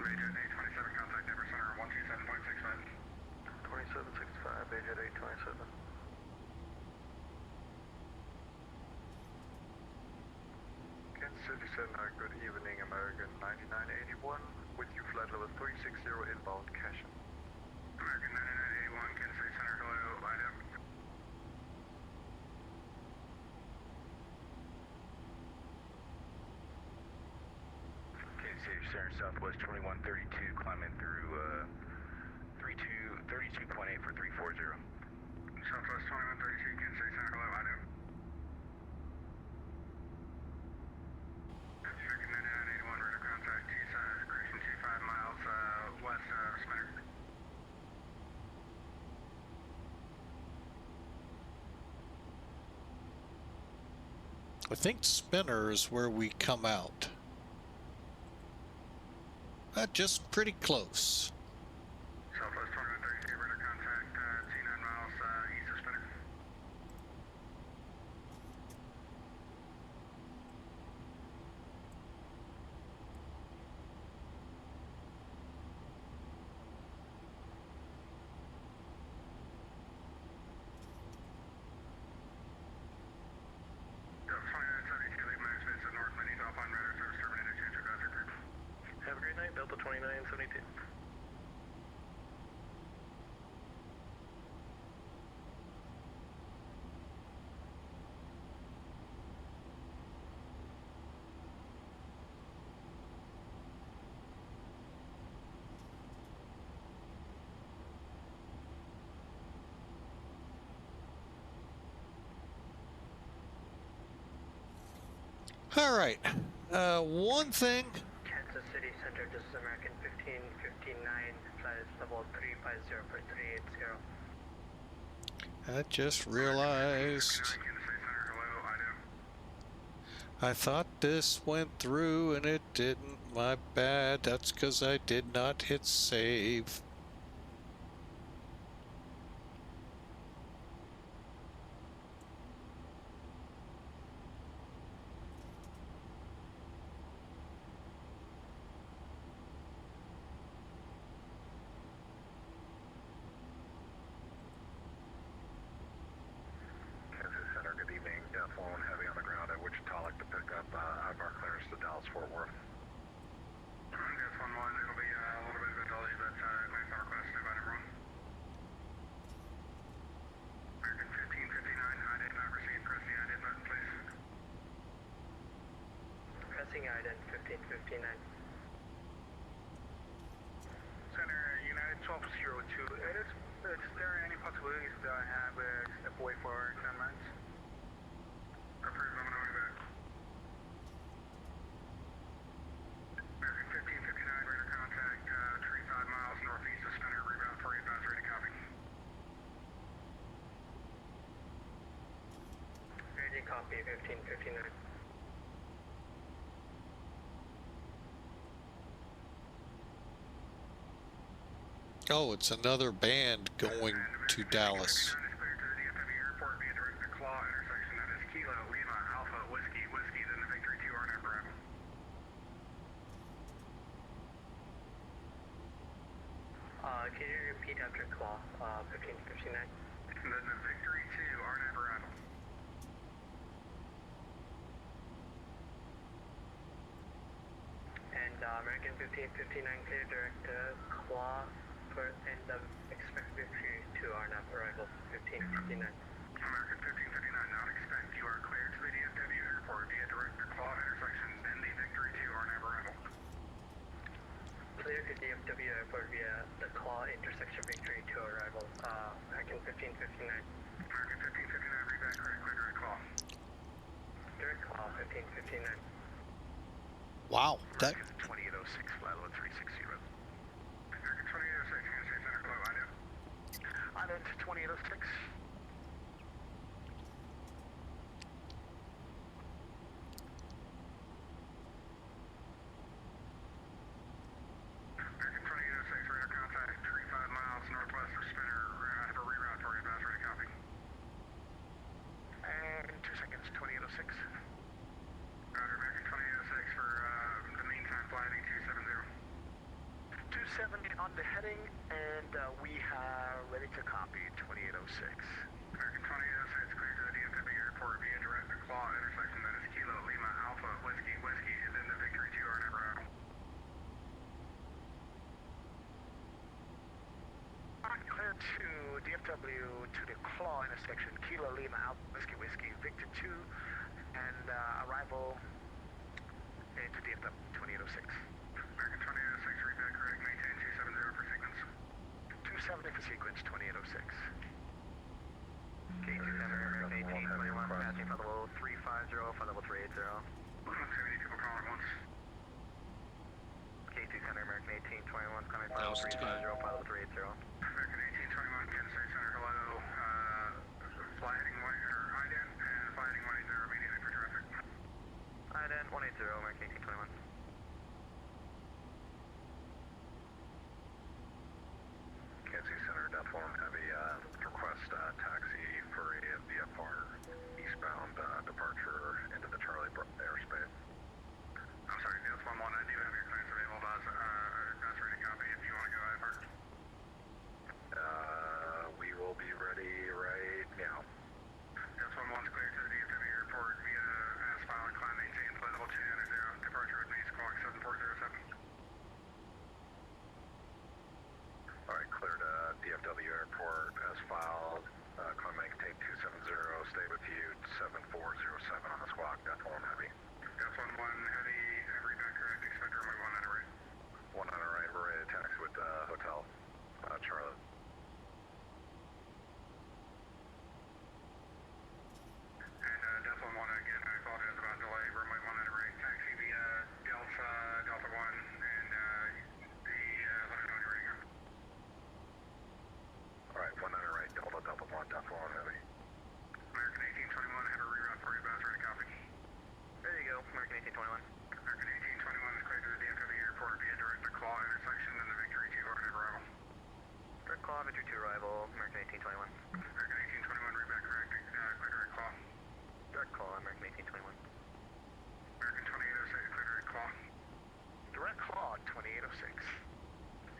Major 827, contact Denver Center on 127.65. 2765, Beijing 827. Kansas City Center, good evening, American 9981. With you, flight level 360 inbound cash. American 9981, Kansas City Center, hello, IDEM. Kansas City Center, Southwest 2132, climbing through 32.8 for 340. Southwest 2132, Kansas City Center, hello, IDEM. American 9981, radar contact, T-side, correction 25 miles west of Smither. I think Spinner is where we come out. Just pretty close. Southwest 2132, radar contact, T9 miles east of Spinner. Delta 2972, leave my airspace to north, Minnie's offline radar service terminated, change your boundary approved. Have a great night, Delta 2972. All right. One thing. Kansas City Center, this is American 1559, flight is level 350 for 380. I just realized Kansas City Center, hello, IDEM. I thought this went through and it didn't. My bad. That's because I did not hit save. Kansas Center, good evening. Phone heavy on the ground at Wichita, like to pick up out of our clearance to Dallas Fort Worth. That's 1-1, it'll be a little bit of a delay, but copy, 1559. Oh, it's another band going to Dallas. Can you repeat after Claw, 1559? The Victory 2, RNAV arrival. And American 1559 clear direct Claw for and expect Victory 2 RNAV arrival, 1559. American 1559, not expect. You are cleared to the DFW airport via direct Claw intersection, then the Victory 2 RNAV arrival. Clear to DFW airport via the Claw intersection Victory 2 arrival, American 1559. American 1559, read back, correct, clear direct Claw. Direct Claw, 1559. Wow, that 2806, flight level 360. American 2806, United States Center, hello, IDEN. IDEN to 2806. American 2806, radar contact, 35 miles northwest of Spinner. Have a reroute for you, boss, ready, copy. And 2 seconds, 2806. Roger, American 2806 for the meantime, flying 270. 270 on the heading, and we are ready to copy 2806. American 2806, clear to the DFW airport via direct Claw intersection, that is Kilo Lima Alpha Whiskey Whiskey, and then the Victory 2 RNAV arrival. Clear to DFW to the Claw intersection, Kilo Lima Alpha Whiskey Whiskey, Victor 2, and arrival into DFW 2806. American 2806, read back, correct, maintain 270 for sequence. 270 for sequence, 2806. K2 Center, 1821, passing for level 350, for level 380. Too many people calling at once. K2 Center, American 1821, coming for Miles level to go. 350, for level 380. American 1821, Kansas City Center, hello. Fly heading white, or IDEN, and fly heading 180 immediately for traffic. IDEN 180, American 1821. KSTL Center, Death Form Heavy, request taxi for a VFR eastbound departure into the Charlie airspace. I'm sorry, Death 1-1, I do have your clearance available, that's ready to copy if you want to go IFR. We will be ready right now. Death 1-1's clear to the DFW airport via asphalt, climb maintain, flight level 290, departure with me, squawk 7407. Alright, clear to DFW airport as filed. Climb maintain 270, stay with you 7407 on the squawk, Death Form Heavy. Death 1-1, heavy, read back, correct, expect runway 1 on the right. 1 on the right, we're ready to taxi with hotel, Charlie. And Death 1-1 again, I apologize about delay, runway 1 on the right, taxi via Delta 1, and let me know when you're ready to go. Alright, 1 on the right, Delta 1, Death Form Heavy. American 1821, have a reroute for you, boss, ready to copy. There you go, American 1821. American 1821 is clear to the DFW airport via direct to Claw intersection and the Victory 2 RNAV arrival. Direct Claw, Victory 2 arrival, American 1821. American 1821, read back, correct, clear direct Claw. Direct Claw, American 1821. American 2806, clear direct Claw. Direct Claw, 2806.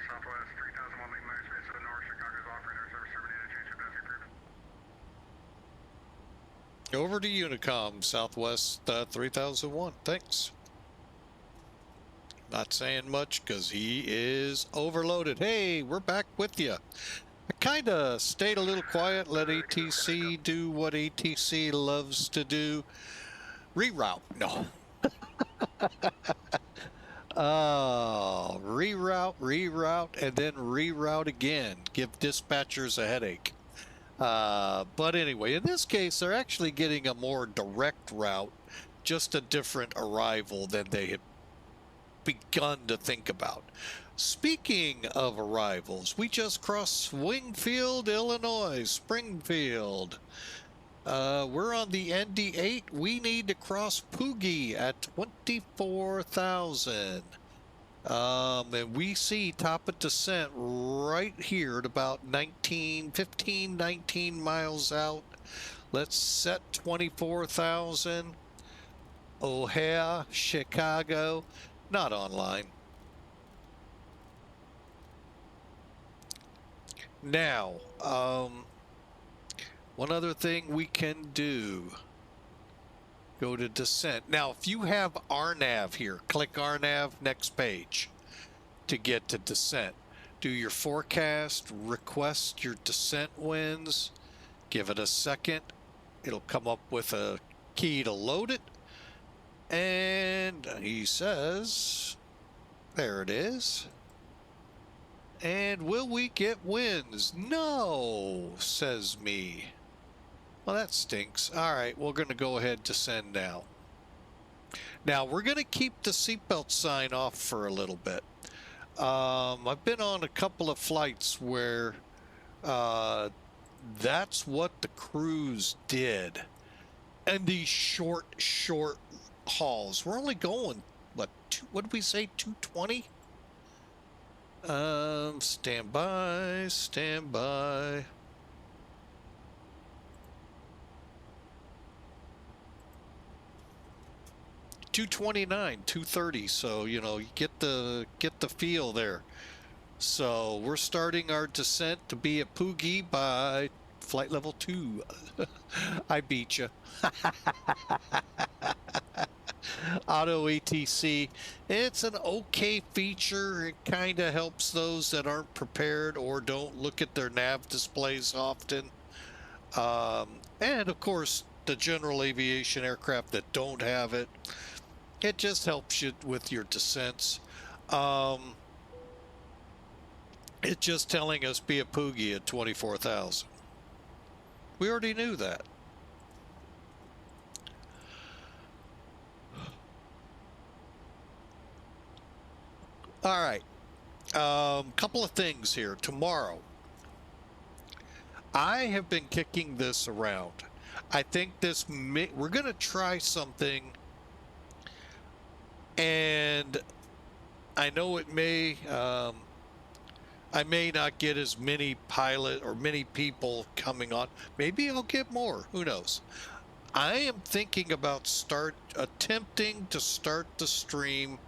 Southwest 3001 lead minor space to the north, Chicago's offering air service terminated, change of passing approved. over to Unicom, Southwest 3001. Thanks. Not saying much because he is overloaded. Hey, we're back with you. I kind of stayed a little quiet, let ATC do what ATC loves to do. Reroute. No. Reroute, and then reroute again. Give dispatchers a headache. But anyway, in this case, they're actually getting a more direct route, just a different arrival than they had begun to think about. Speaking of arrivals, we just crossed Wingfield, Illinois, Springfield. We're on the ND8. We need to cross Poogie at 24,000. And we see top of descent right here at about 15, 19 miles out. Let's set 24,000. O'Hare, Chicago, not online. Now, one other thing we can do. Go to descent. Now, if you have RNAV here, click RNAV, next page to get to descent. Do your forecast, request your descent winds, give it a second. It'll come up with a key to load it. And he says, there it is. And will we get winds? No, says me. Well, that stinks. All right, we're going to go ahead and descend now. Now, we're going to keep the seatbelt sign off for a little bit. I've been on a couple of flights where that's what the crews did. And these short hauls. We're only going, what did we say, 220? Stand by. 229, 230. So, you know, you get the feel there. So we're starting our descent to be at Poogie by flight level 2. I beat you. Auto ATC. It's an okay feature. It kind of helps those that aren't prepared or don't look at their nav displays often. And of course, the general aviation aircraft that don't have it, it just helps you with your descents. It's just telling us be a Poogie at 24,000. We already knew that. All right. Couple of things here. Tomorrow, I have been kicking this around. I think we're going to try something, and I know it may, I may not get as many many people coming on. Maybe I'll get more. Who knows? I am thinking about attempting to start the stream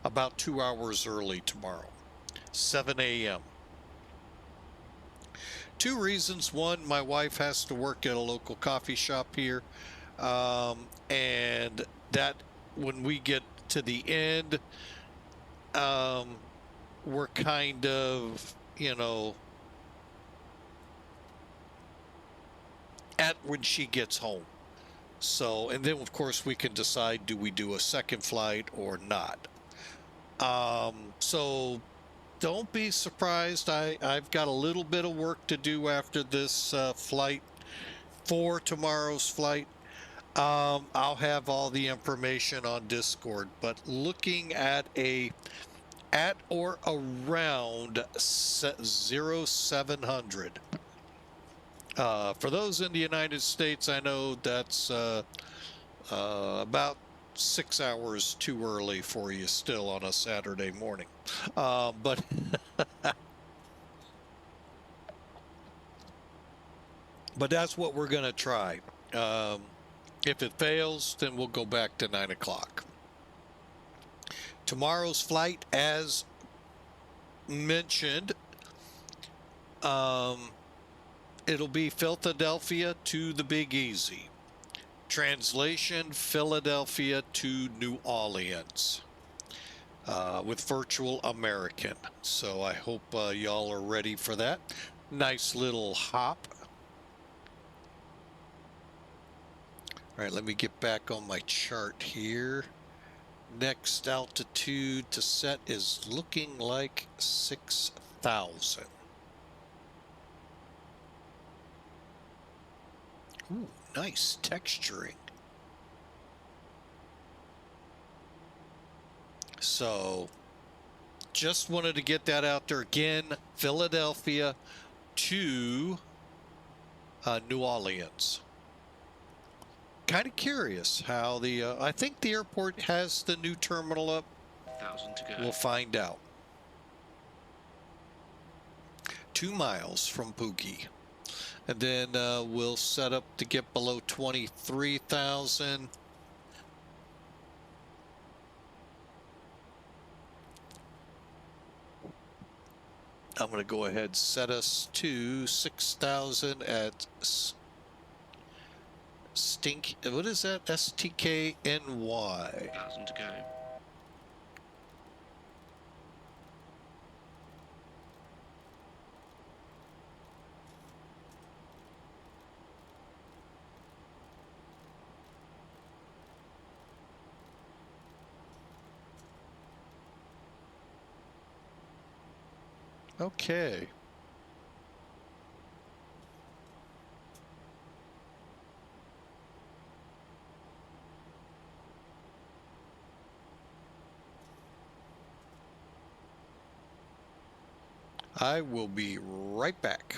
about 2 hours early tomorrow, 7 a.m. Two reasons. One, my wife has to work at a local coffee shop here, and that when we get to the end, we're kind of, you know, at when she gets home. So, and then of course we can decide, do we do a second flight or not? So don't be surprised. I've got a little bit of work to do after this flight for tomorrow's flight. I'll have all the information on Discord, but looking at or around 0700. For those in the United States, I know that's about 6 hours too early for you still on a Saturday morning. But that's what we're going to try. If it fails, then we'll go back to 9 o'clock. Tomorrow's flight, as mentioned, it'll be Philadelphia to the Big Easy. Translation, Philadelphia to New Orleans, with virtual American. So I hope y'all are ready for that. Nice little hop. All right, let me get back on my chart here. Next altitude to set is looking like 6,000. Ooh, nice texturing. So, just wanted to get that out there again. Philadelphia to New Orleans. kind of curious how the, I think the airport has the new terminal up. 1,000 to go. We'll find out. 2 miles from Pookie. And then we'll set up to get below 23,000. I'm going to go ahead and set us to 6,000 at Stink. What is that? STKNY. 1,000 to go. Okay. I will be right back.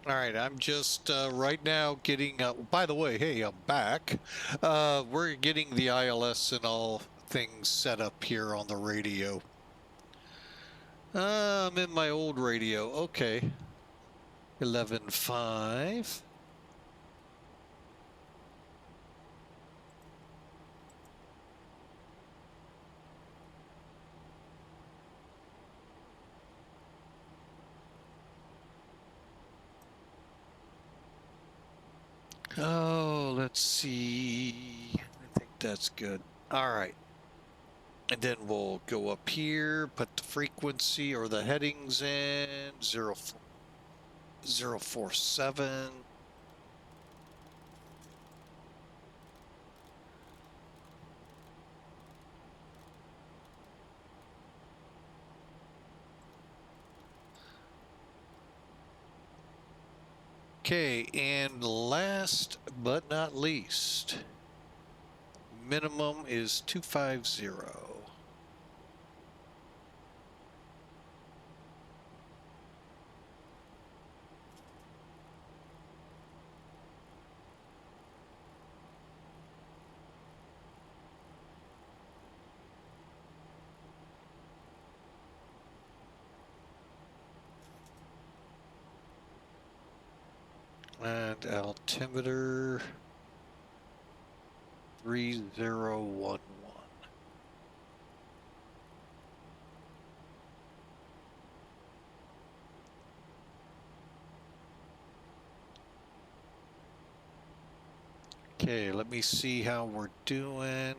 All right, I'm just right now getting, by the way, hey, I'm back. We're getting the ILS and all things set up here on the radio. I'm in my old radio. Okay. 11.5. Oh, let's see. I think that's good. All right. And then we'll go up here, put the frequency or the headings in, 047. Okay, and last but not least, minimum is 250. And altimeter 3011. Okay, let me see how we're doing.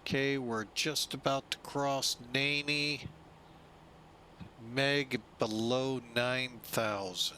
Okay, we're just about to cross Naney. Meg below 9,000.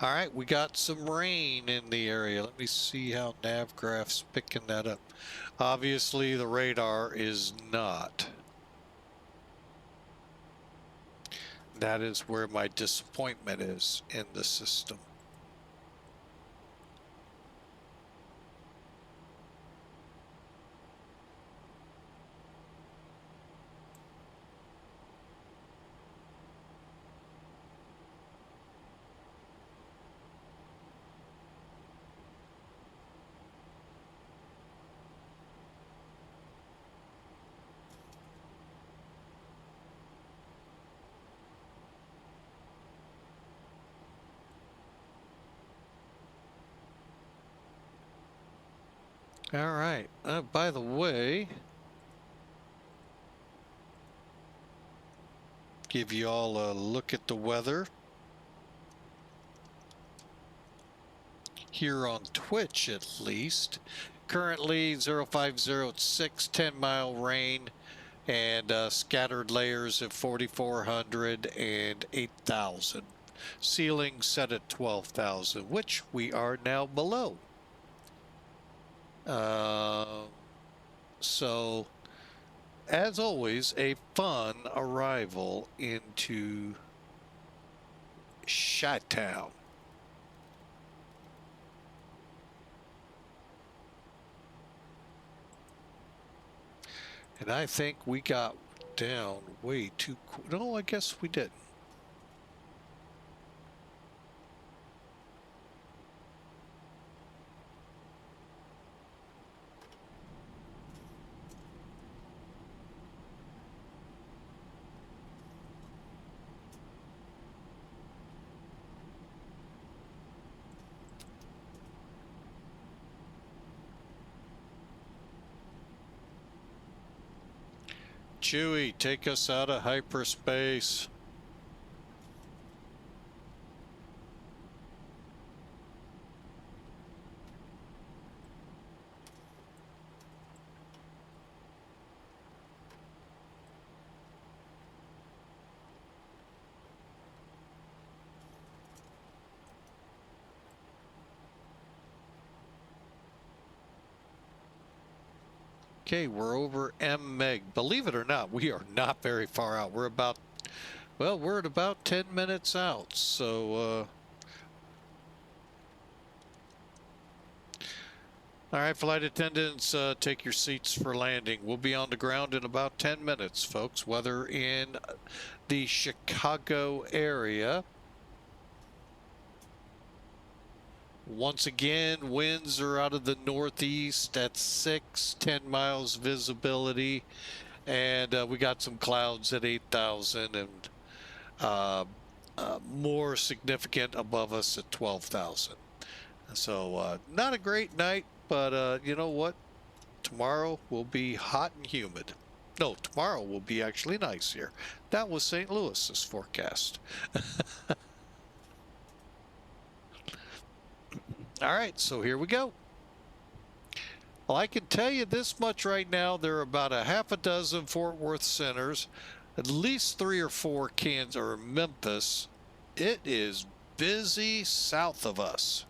All right, we got some rain in the area. Let me see how NavGraph's picking that up. Obviously, the radar is not. That is where my disappointment is in the system. All right. By the way, give you all a look at the weather here on Twitch, at least. Currently 05006, 10-mile rain, and scattered layers at 4,400 and 8,000. Ceiling set at 12,000, which we are now below. So, as always, a fun arrival into Chi-Town. And I think we got down way too quick. No, I guess we didn't. Chewie, take us out of hyperspace. Okay, we're over M-Meg. Believe it or not, we are not very far out. We're about, well, we're at about 10 minutes out. So, all right, flight attendants, take your seats for landing. We'll be on the ground in about 10 minutes, folks. Weather in the Chicago area. Once again, winds are out of the northeast at 10 miles visibility. And we got some clouds at 8,000 and more significant above us at 12,000. So not a great night, but you know what? Tomorrow will be hot and humid. No, tomorrow will be actually nice here. That was St. Louis's forecast. All right, so here we go. Well, I can tell you this much right now. There are about a half a dozen Fort Worth centers, at least 3 or 4 Kansas or Memphis. It is busy south of us.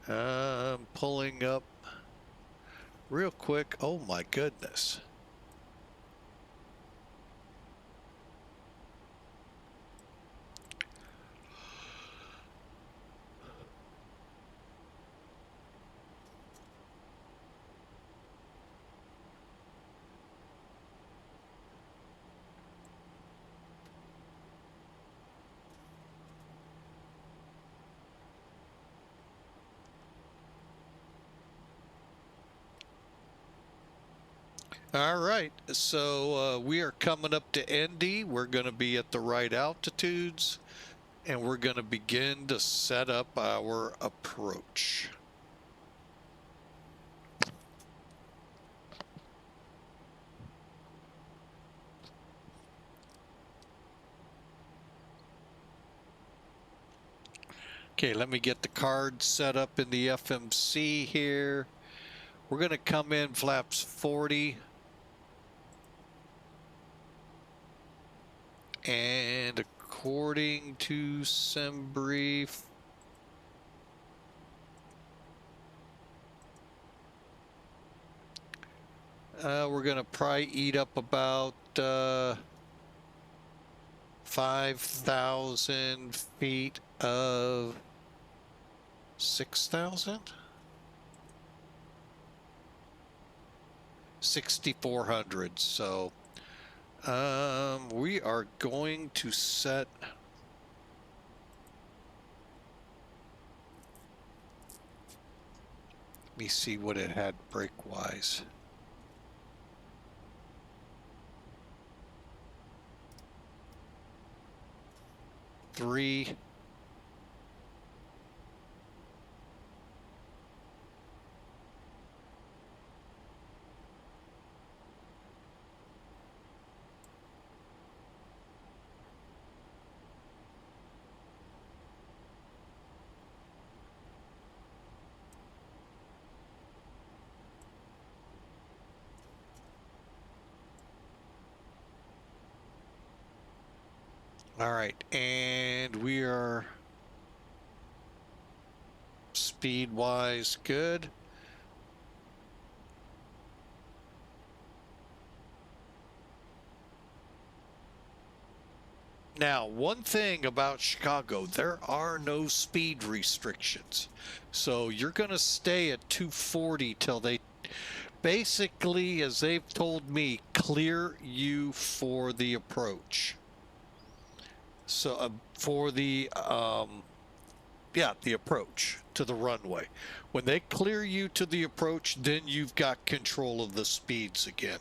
I'm pulling up real quick. Oh my goodness. All right, so we are coming up to ND. We're going to be at the right altitudes, and we're going to begin to set up our approach. Okay, let me get the card set up in the FMC here. We're going to come in flaps 40. And according to SimBrief, we're going to probably eat up about 5,000 feet of 6,000? 6,400. So we are going to set let me see what it had break wise. Three. All right, and we are speed-wise good. Now, one thing about Chicago, there are no speed restrictions. So you're going to stay at 240 till they basically, as they've told me, clear you for the approach. So for the the approach to the runway. When they clear you to the approach, then you've got control of the speeds again.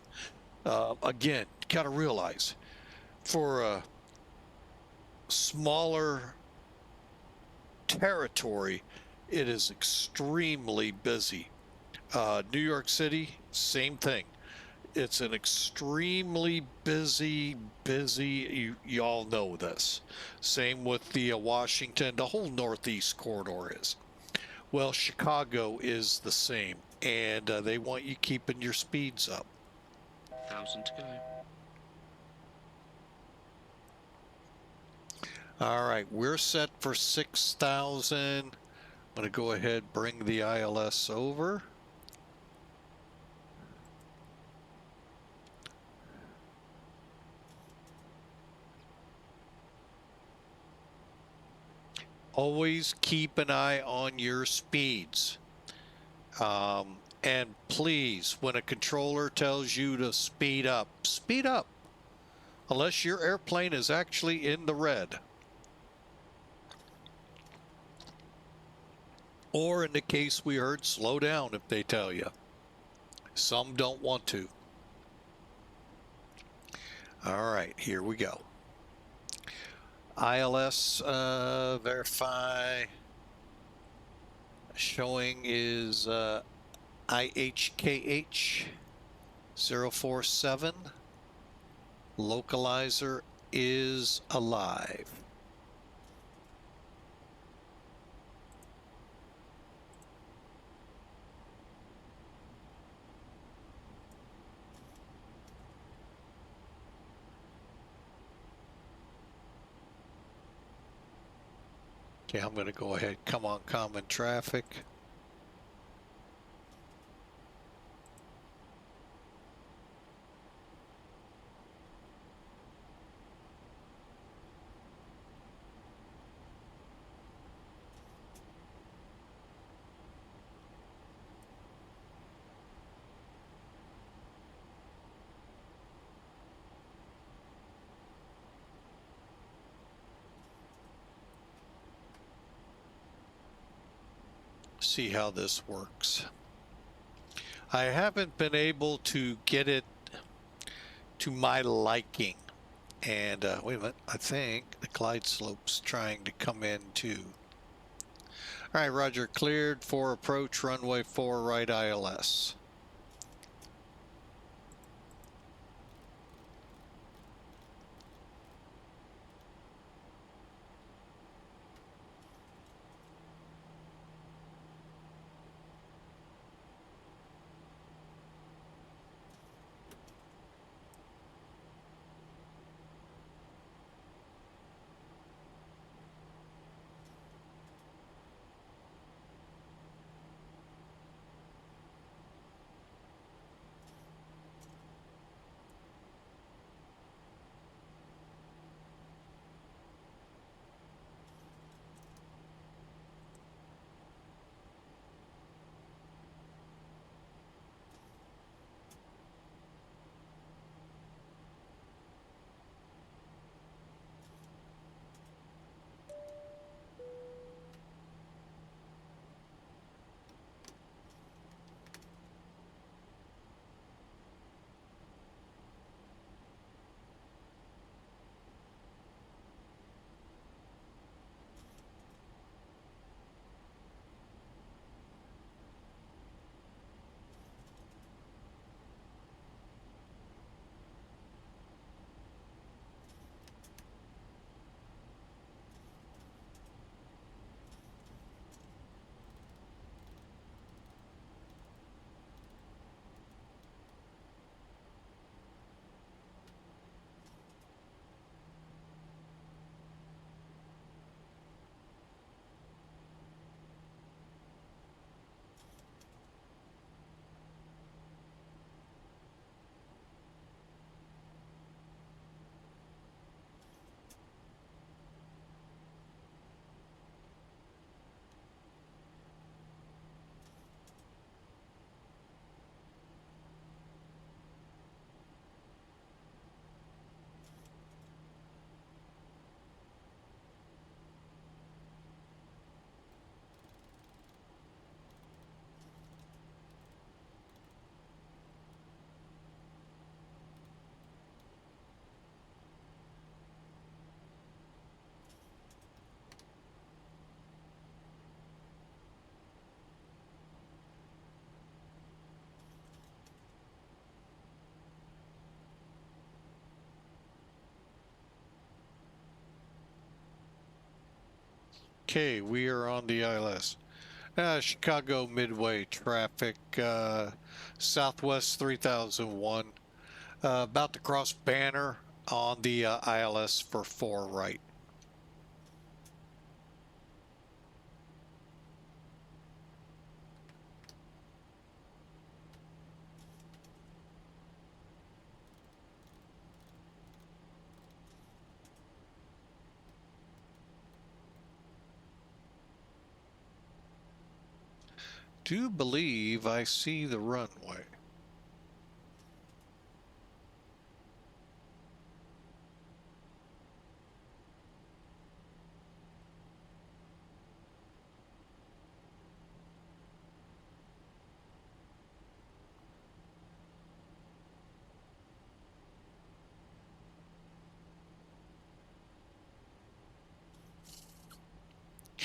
Again, you got to realize for a smaller territory, it is extremely busy. New York City, same thing. It's an extremely busy, you all know this. Same with the Washington, the whole Northeast corridor is. Well, Chicago is the same, and they want you keeping your speeds up. 1,000 to go. All right, we're set for 6,000. I'm going to go ahead, bring the ILS over. Always keep an eye on your speeds. And please, when a controller tells you to speed up, unless your airplane is actually in the red. Or in the case we heard, slow down if they tell you. Some don't want to. All right, here we go. ILS verify. Showing is IHKH 047. Localizer is alive. Okay, I'm going to go ahead. Come on, common traffic. See how this works. I haven't been able to get it to my liking. And wait a minute, I think the glide slope's trying to come in too. All right, Roger, cleared for approach, runway 4 right ILS. Okay, we are on the ILS. Chicago Midway traffic, Southwest 3001. About to cross Banner on the ILS for 4 right. Do believe I see the runway.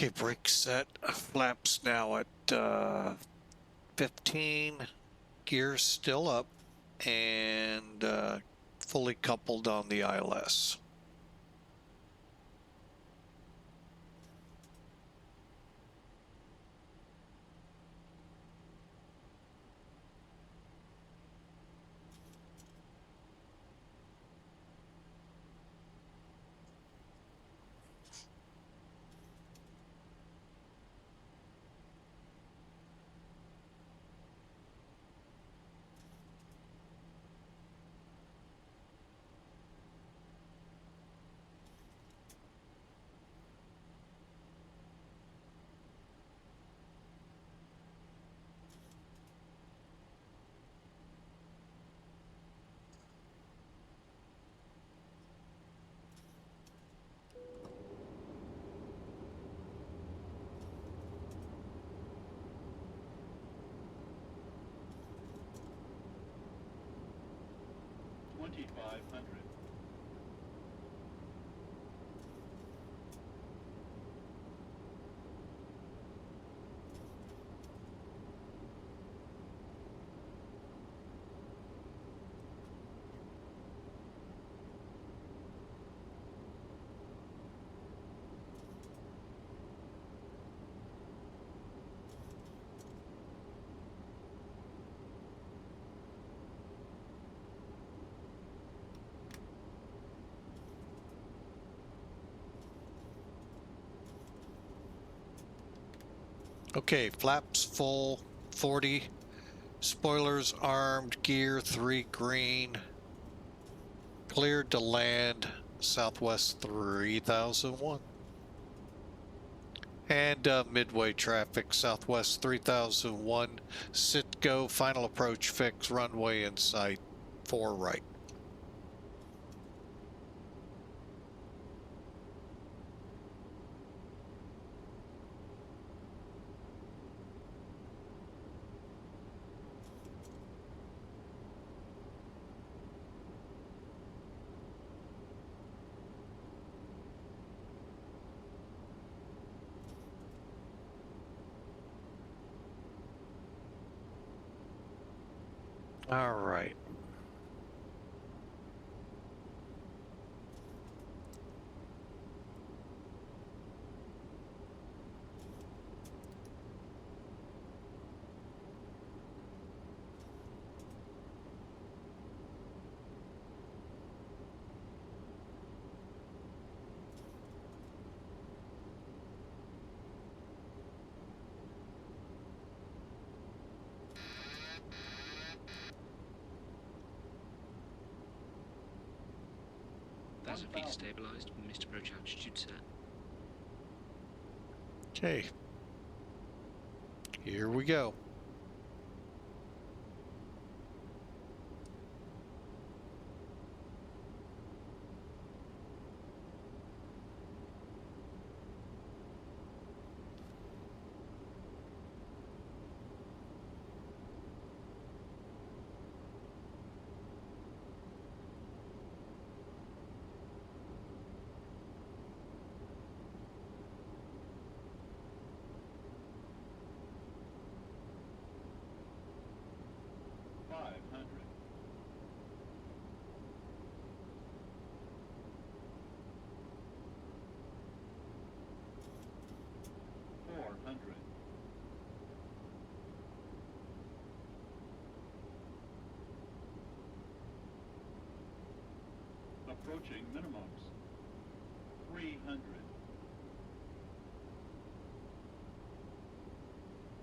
Okay, brake set. Flaps now at 15. Gears still up and fully coupled on the ILS. Okay, flaps full, 40. Spoilers armed, gear 3 green. Cleared to land, Southwest 3001. And Midway traffic, Southwest 3001. Sit go, final approach fix, runway in sight, 4 right. All right. That's a feet stabilized, missed approach altitude set. Okay. Here we go. Approaching minimums. 300.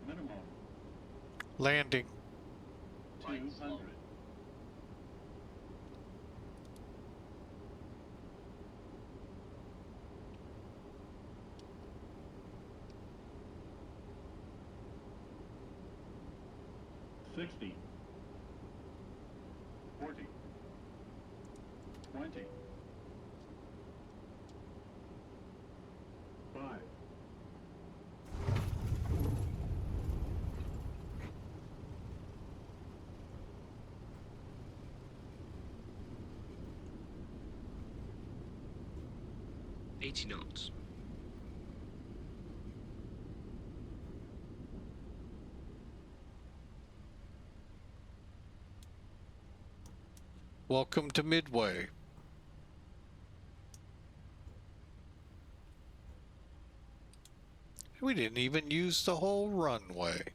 Minimum. Landing. 200. $60. 40. 20. 5. 80 knots. Welcome to Midway. We didn't even use the whole runway.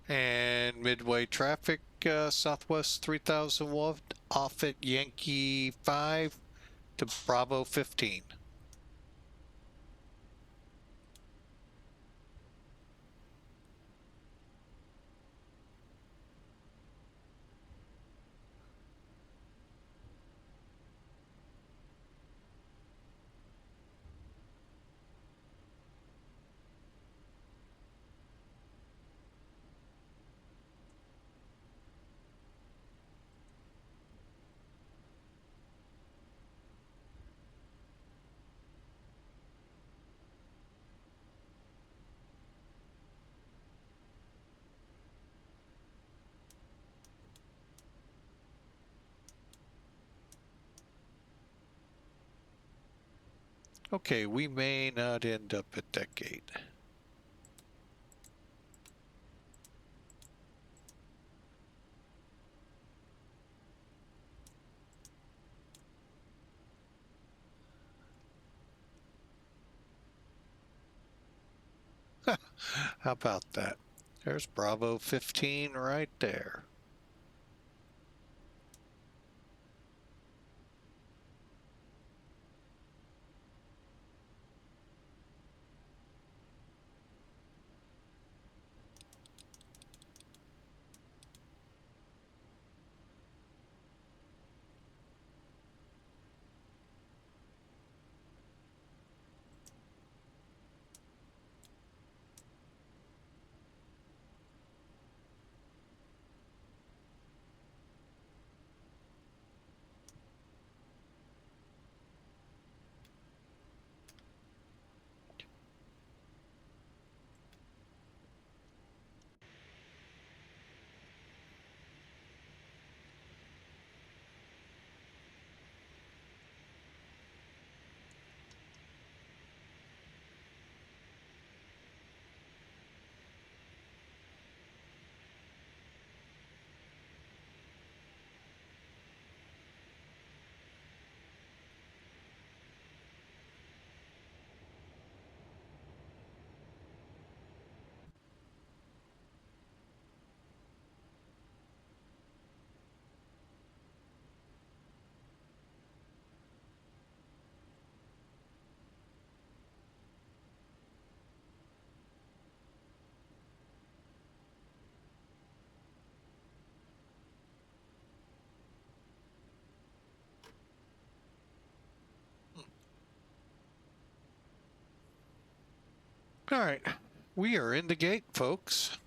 And Midway traffic, Southwest 3000 watt off at Yankee 5 to Bravo 15. Okay, we may not end up at that gate. How about that? There's Bravo 15 right there. All right, we are in the gate, folks.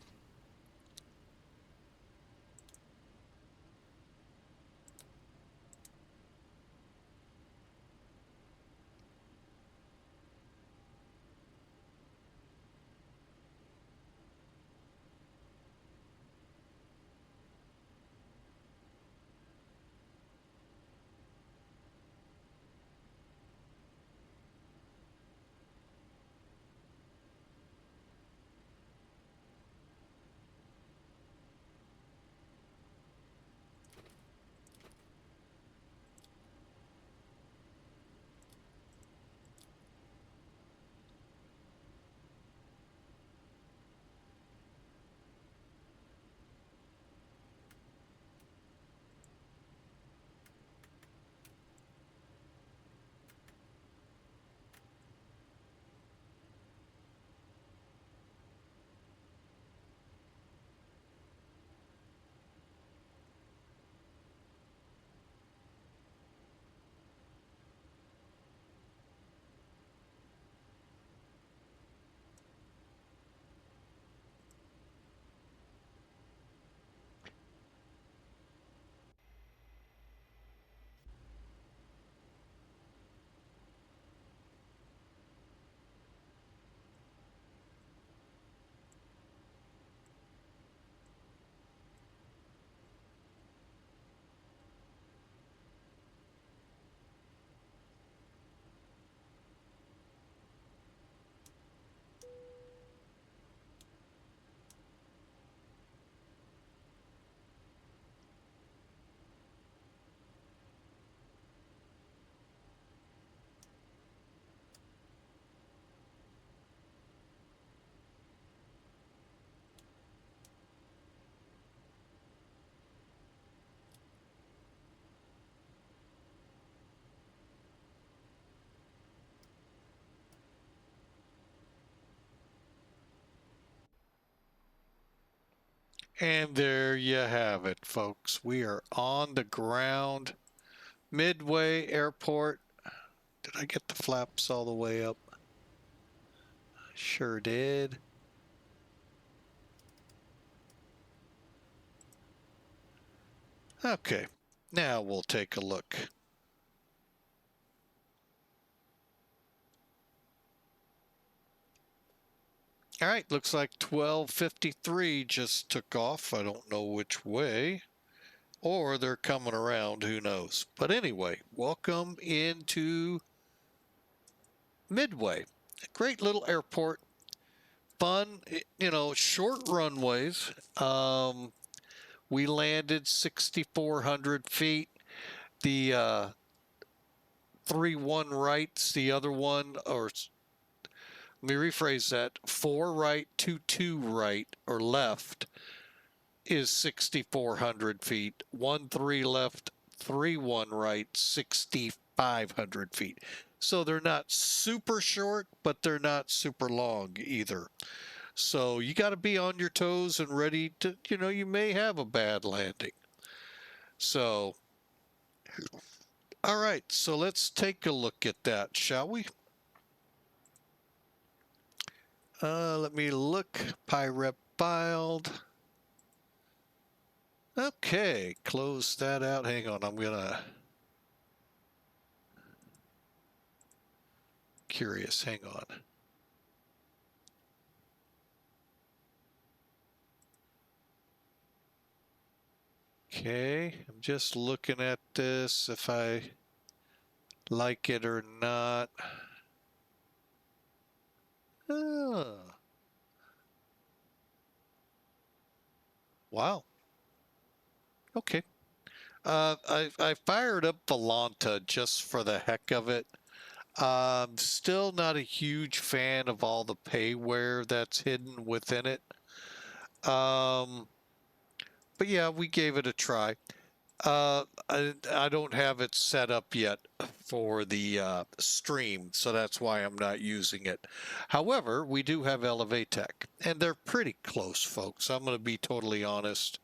And there you have it, folks. We are on the ground. Midway Airport. Did I get the flaps all the way up? Sure did. Okay, now we'll take a look. All right, looks like 1253 just took off. I don't know which way. Or they're coming around, who knows. But anyway, welcome into Midway. A great little airport. Fun, you know, short runways. We landed 6,400 feet. The 3-1 right's the other one, or let me rephrase that. 4 right, 2-2 right or left is 6,400 feet. 1-3 left, 3-1 right, 6,500 feet. So they're not super short, but they're not super long either. So you got to be on your toes and ready to, you know, you may have a bad landing. So, all right, so let's take a look at that, shall we? Let me look. PyRep filed. Okay, close that out. Hang on, I'm gonna... Curious, hang on. Okay, I'm just looking at this, if I like it or not. Oh. Wow. Okay. I fired up Volanta just for the heck of it. Still not a huge fan of all the payware that's hidden within it. But yeah, we gave it a try. I don't have it set up yet for the stream, so that's why I'm not using it. However, we do have Elevatech, and they're pretty close, folks. I'm going to be totally honest.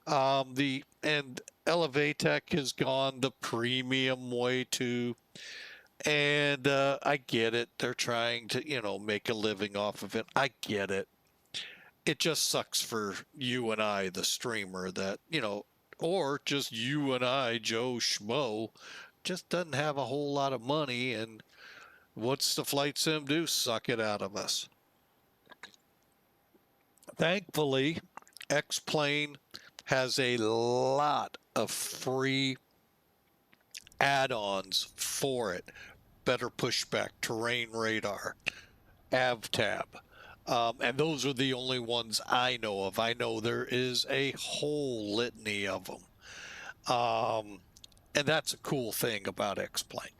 And Elevatech has gone the premium way too. And I get it. They're trying to, you know, make a living off of it. I get it. It just sucks for you and I, the streamer, that, you know, or just you and I, Joe Schmo, just doesn't have a whole lot of money. And what's the flight sim do? Suck it out of us. Thankfully, X-Plane has a lot of free add-ons for it. Better pushback, terrain radar, AvTab. And those are the only ones I know of. I know there is a whole litany of them. And that's a cool thing about X-Plane.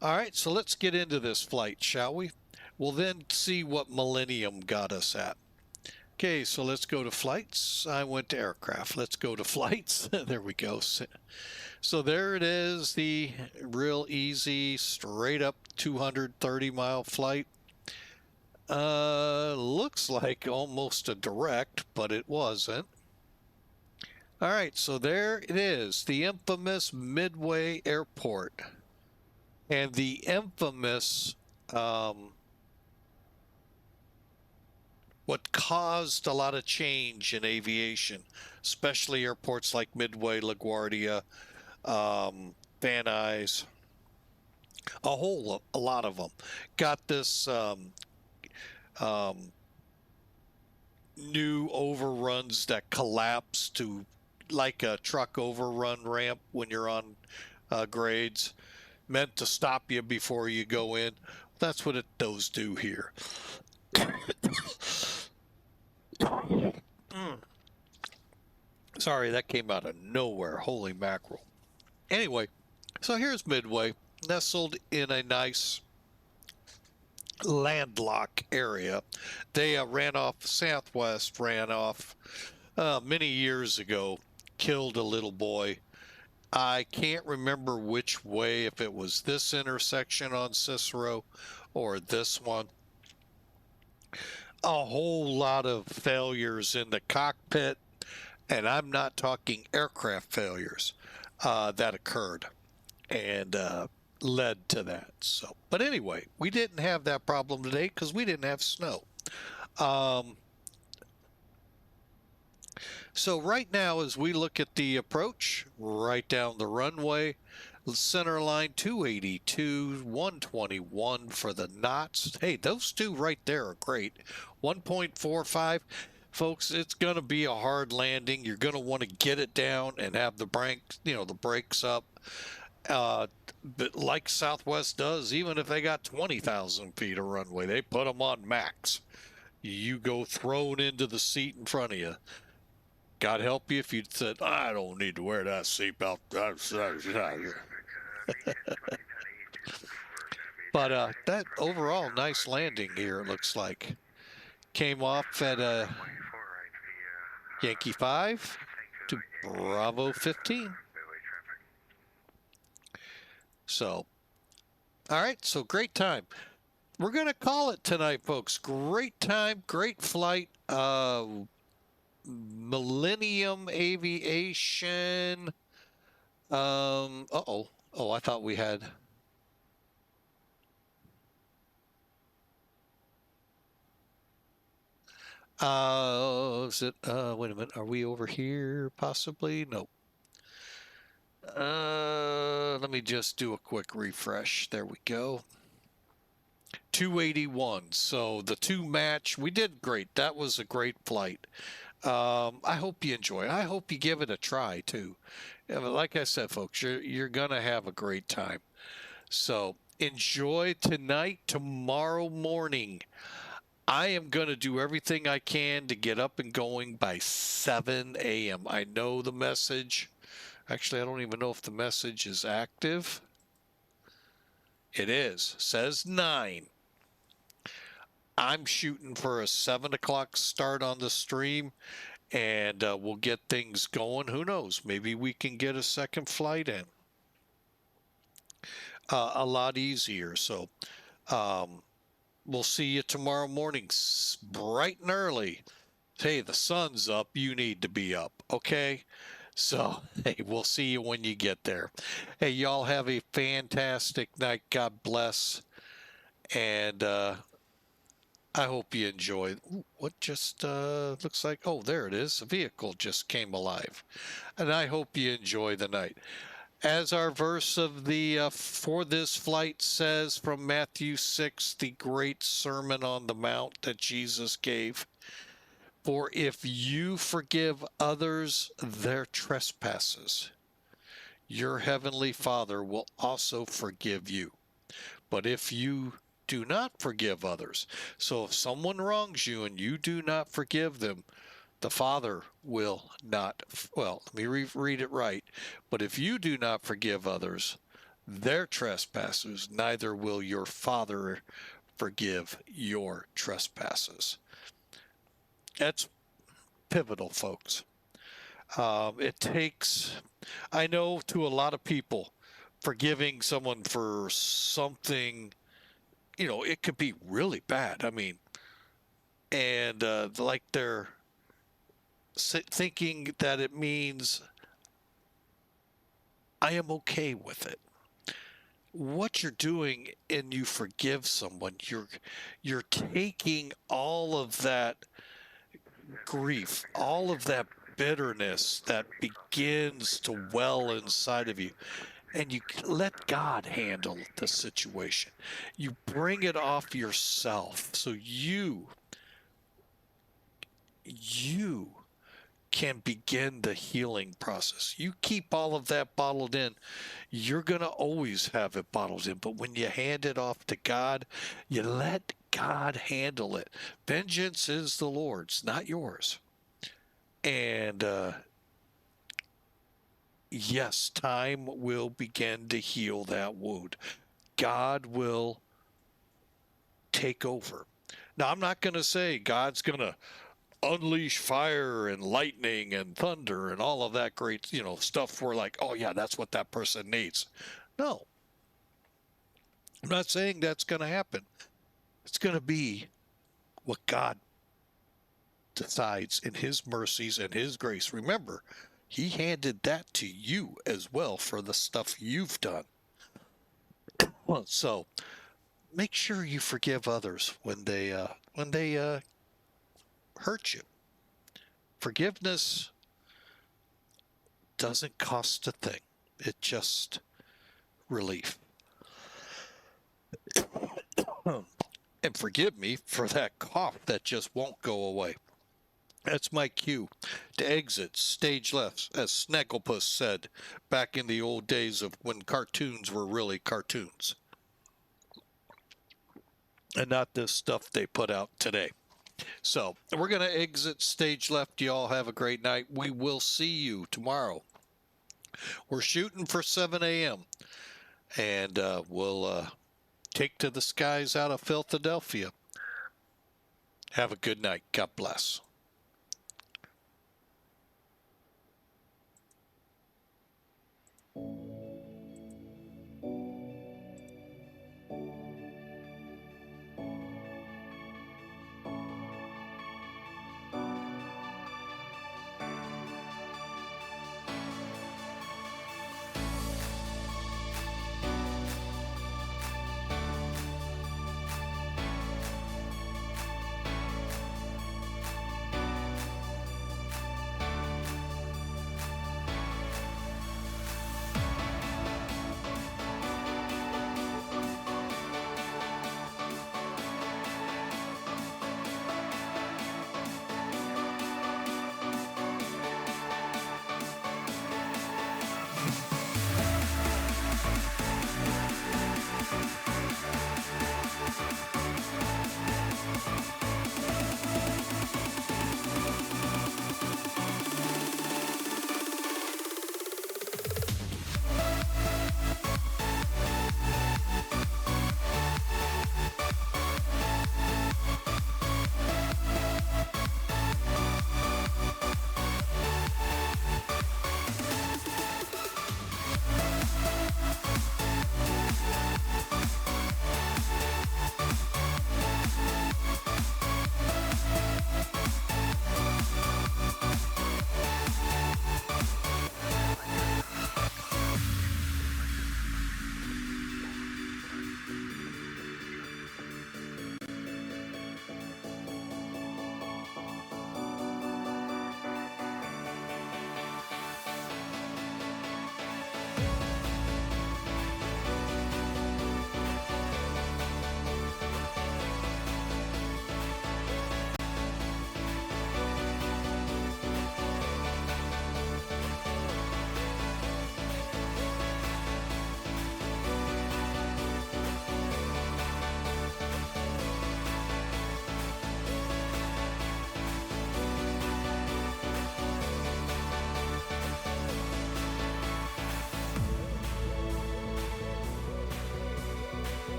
All right, so let's get into this flight, shall we? We'll then see what Millennium got us at. Okay, so let's go to flights. I went to aircraft. Let's go to flights. There we go. So there it is, the real easy, straight up 230-mile flight. Looks like almost a direct, but it wasn't. All right, so there it is, the infamous Midway Airport. And the infamous, what caused a lot of change in aviation, especially airports like Midway, LaGuardia, Van Nuys, a lot of them got this new overruns that collapse to like a truck overrun ramp when you're on grades, meant to stop you before you go in. That's what those do here. Sorry, that came out of nowhere. Holy mackerel. Anyway, so here's Midway, nestled in a nice landlocked area. They Southwest ran off many years ago, killed a little boy. I can't remember which way, if it was this intersection on Cicero or this one. a whole lot of failures in the cockpit, and I'm not talking aircraft failures that occurred and led to that. So, but anyway, we didn't have that problem today because we didn't have snow. So right now, as we look at the approach, right down the runway, center line 282, 121 for the knots. Hey, those two right there are great. 1.45. Folks, it's going to be a hard landing. You're going to want to get it down and have the brakes, the brakes up. But like Southwest does, even if they got 20,000 feet of runway, they put them on max. You go thrown into the seat in front of you. God help you if you said, I don't need to wear that seatbelt. But that overall nice landing here, it looks like. Came off at Yankee 5 to Bravo 15. So, all right, so great time. We're going to call it tonight, folks. Great time, great flight. Millennium Aviation. Oh, I thought we had. Is it? Wait a minute. Are we over here? Possibly. Nope. Let me just do a quick refresh. There we go. 281. So the two match. We did great. That was a great flight. I hope you enjoy it. I hope you give it a try too. Like I said, folks, you're gonna have a great time. So enjoy tonight. Tomorrow morning, I am gonna do everything I can to get up and going by 7 a.m. I know the message. Actually, I don't even know if the message is active. It is. Says 9. I'm shooting for a 7 o'clock start on the stream, and we'll get things going. Who knows? Maybe we can get a second flight in. A lot easier. So we'll see you tomorrow morning, bright and early. Hey, the sun's up. You need to be up. Okay? So, hey, we'll see you when you get there. Hey, y'all have a fantastic night. God bless. And I hope you enjoy. Ooh, what just looks like? Oh, there it is. A vehicle just came alive. And I hope you enjoy the night. As our verse of the for this flight says from Matthew 6, the great Sermon on the Mount that Jesus gave. For if you forgive others their trespasses, your heavenly Father will also forgive you. But if you do not forgive others, so if someone wrongs you and you do not forgive them, the Father will not, well, let me read it right. But if you do not forgive others their trespasses, neither will your Father forgive your trespasses. That's pivotal, folks. It takes, I know to a lot of people, forgiving someone for something, it could be really bad. I mean, and like they're thinking that it means I am okay with it. What you're doing and you forgive someone, you're taking all of that grief, all of that bitterness that begins to well inside of you, and you let God handle the situation. You bring it off yourself so you can begin the healing process. You keep all of that bottled in, you're going to always have it bottled in. But when you hand it off to God, you let God handle it. Vengeance is the Lord's, not yours. And yes, time will begin to heal that wound. God will take over. Now, I'm not going to say God's going to unleash fire and lightning and thunder and all of that great, stuff we're like, oh yeah, that's what that person needs. No. I'm not saying that's going to happen. It's going to be what God decides in his mercies and his grace. Remember, he handed that to you as well for the stuff you've done. Well, so make sure you forgive others when they hurt you. Forgiveness doesn't cost a thing. It's just relief. And forgive me for that cough that just won't go away. That's my cue to exit stage left, as Snagglepuss said back in the old days of when cartoons were really cartoons. And not this stuff they put out today. So, we're going to exit stage left. You all have a great night. We will see you tomorrow. We're shooting for 7 a.m. And we'll take to the skies out of Philadelphia. Have a good night. God bless.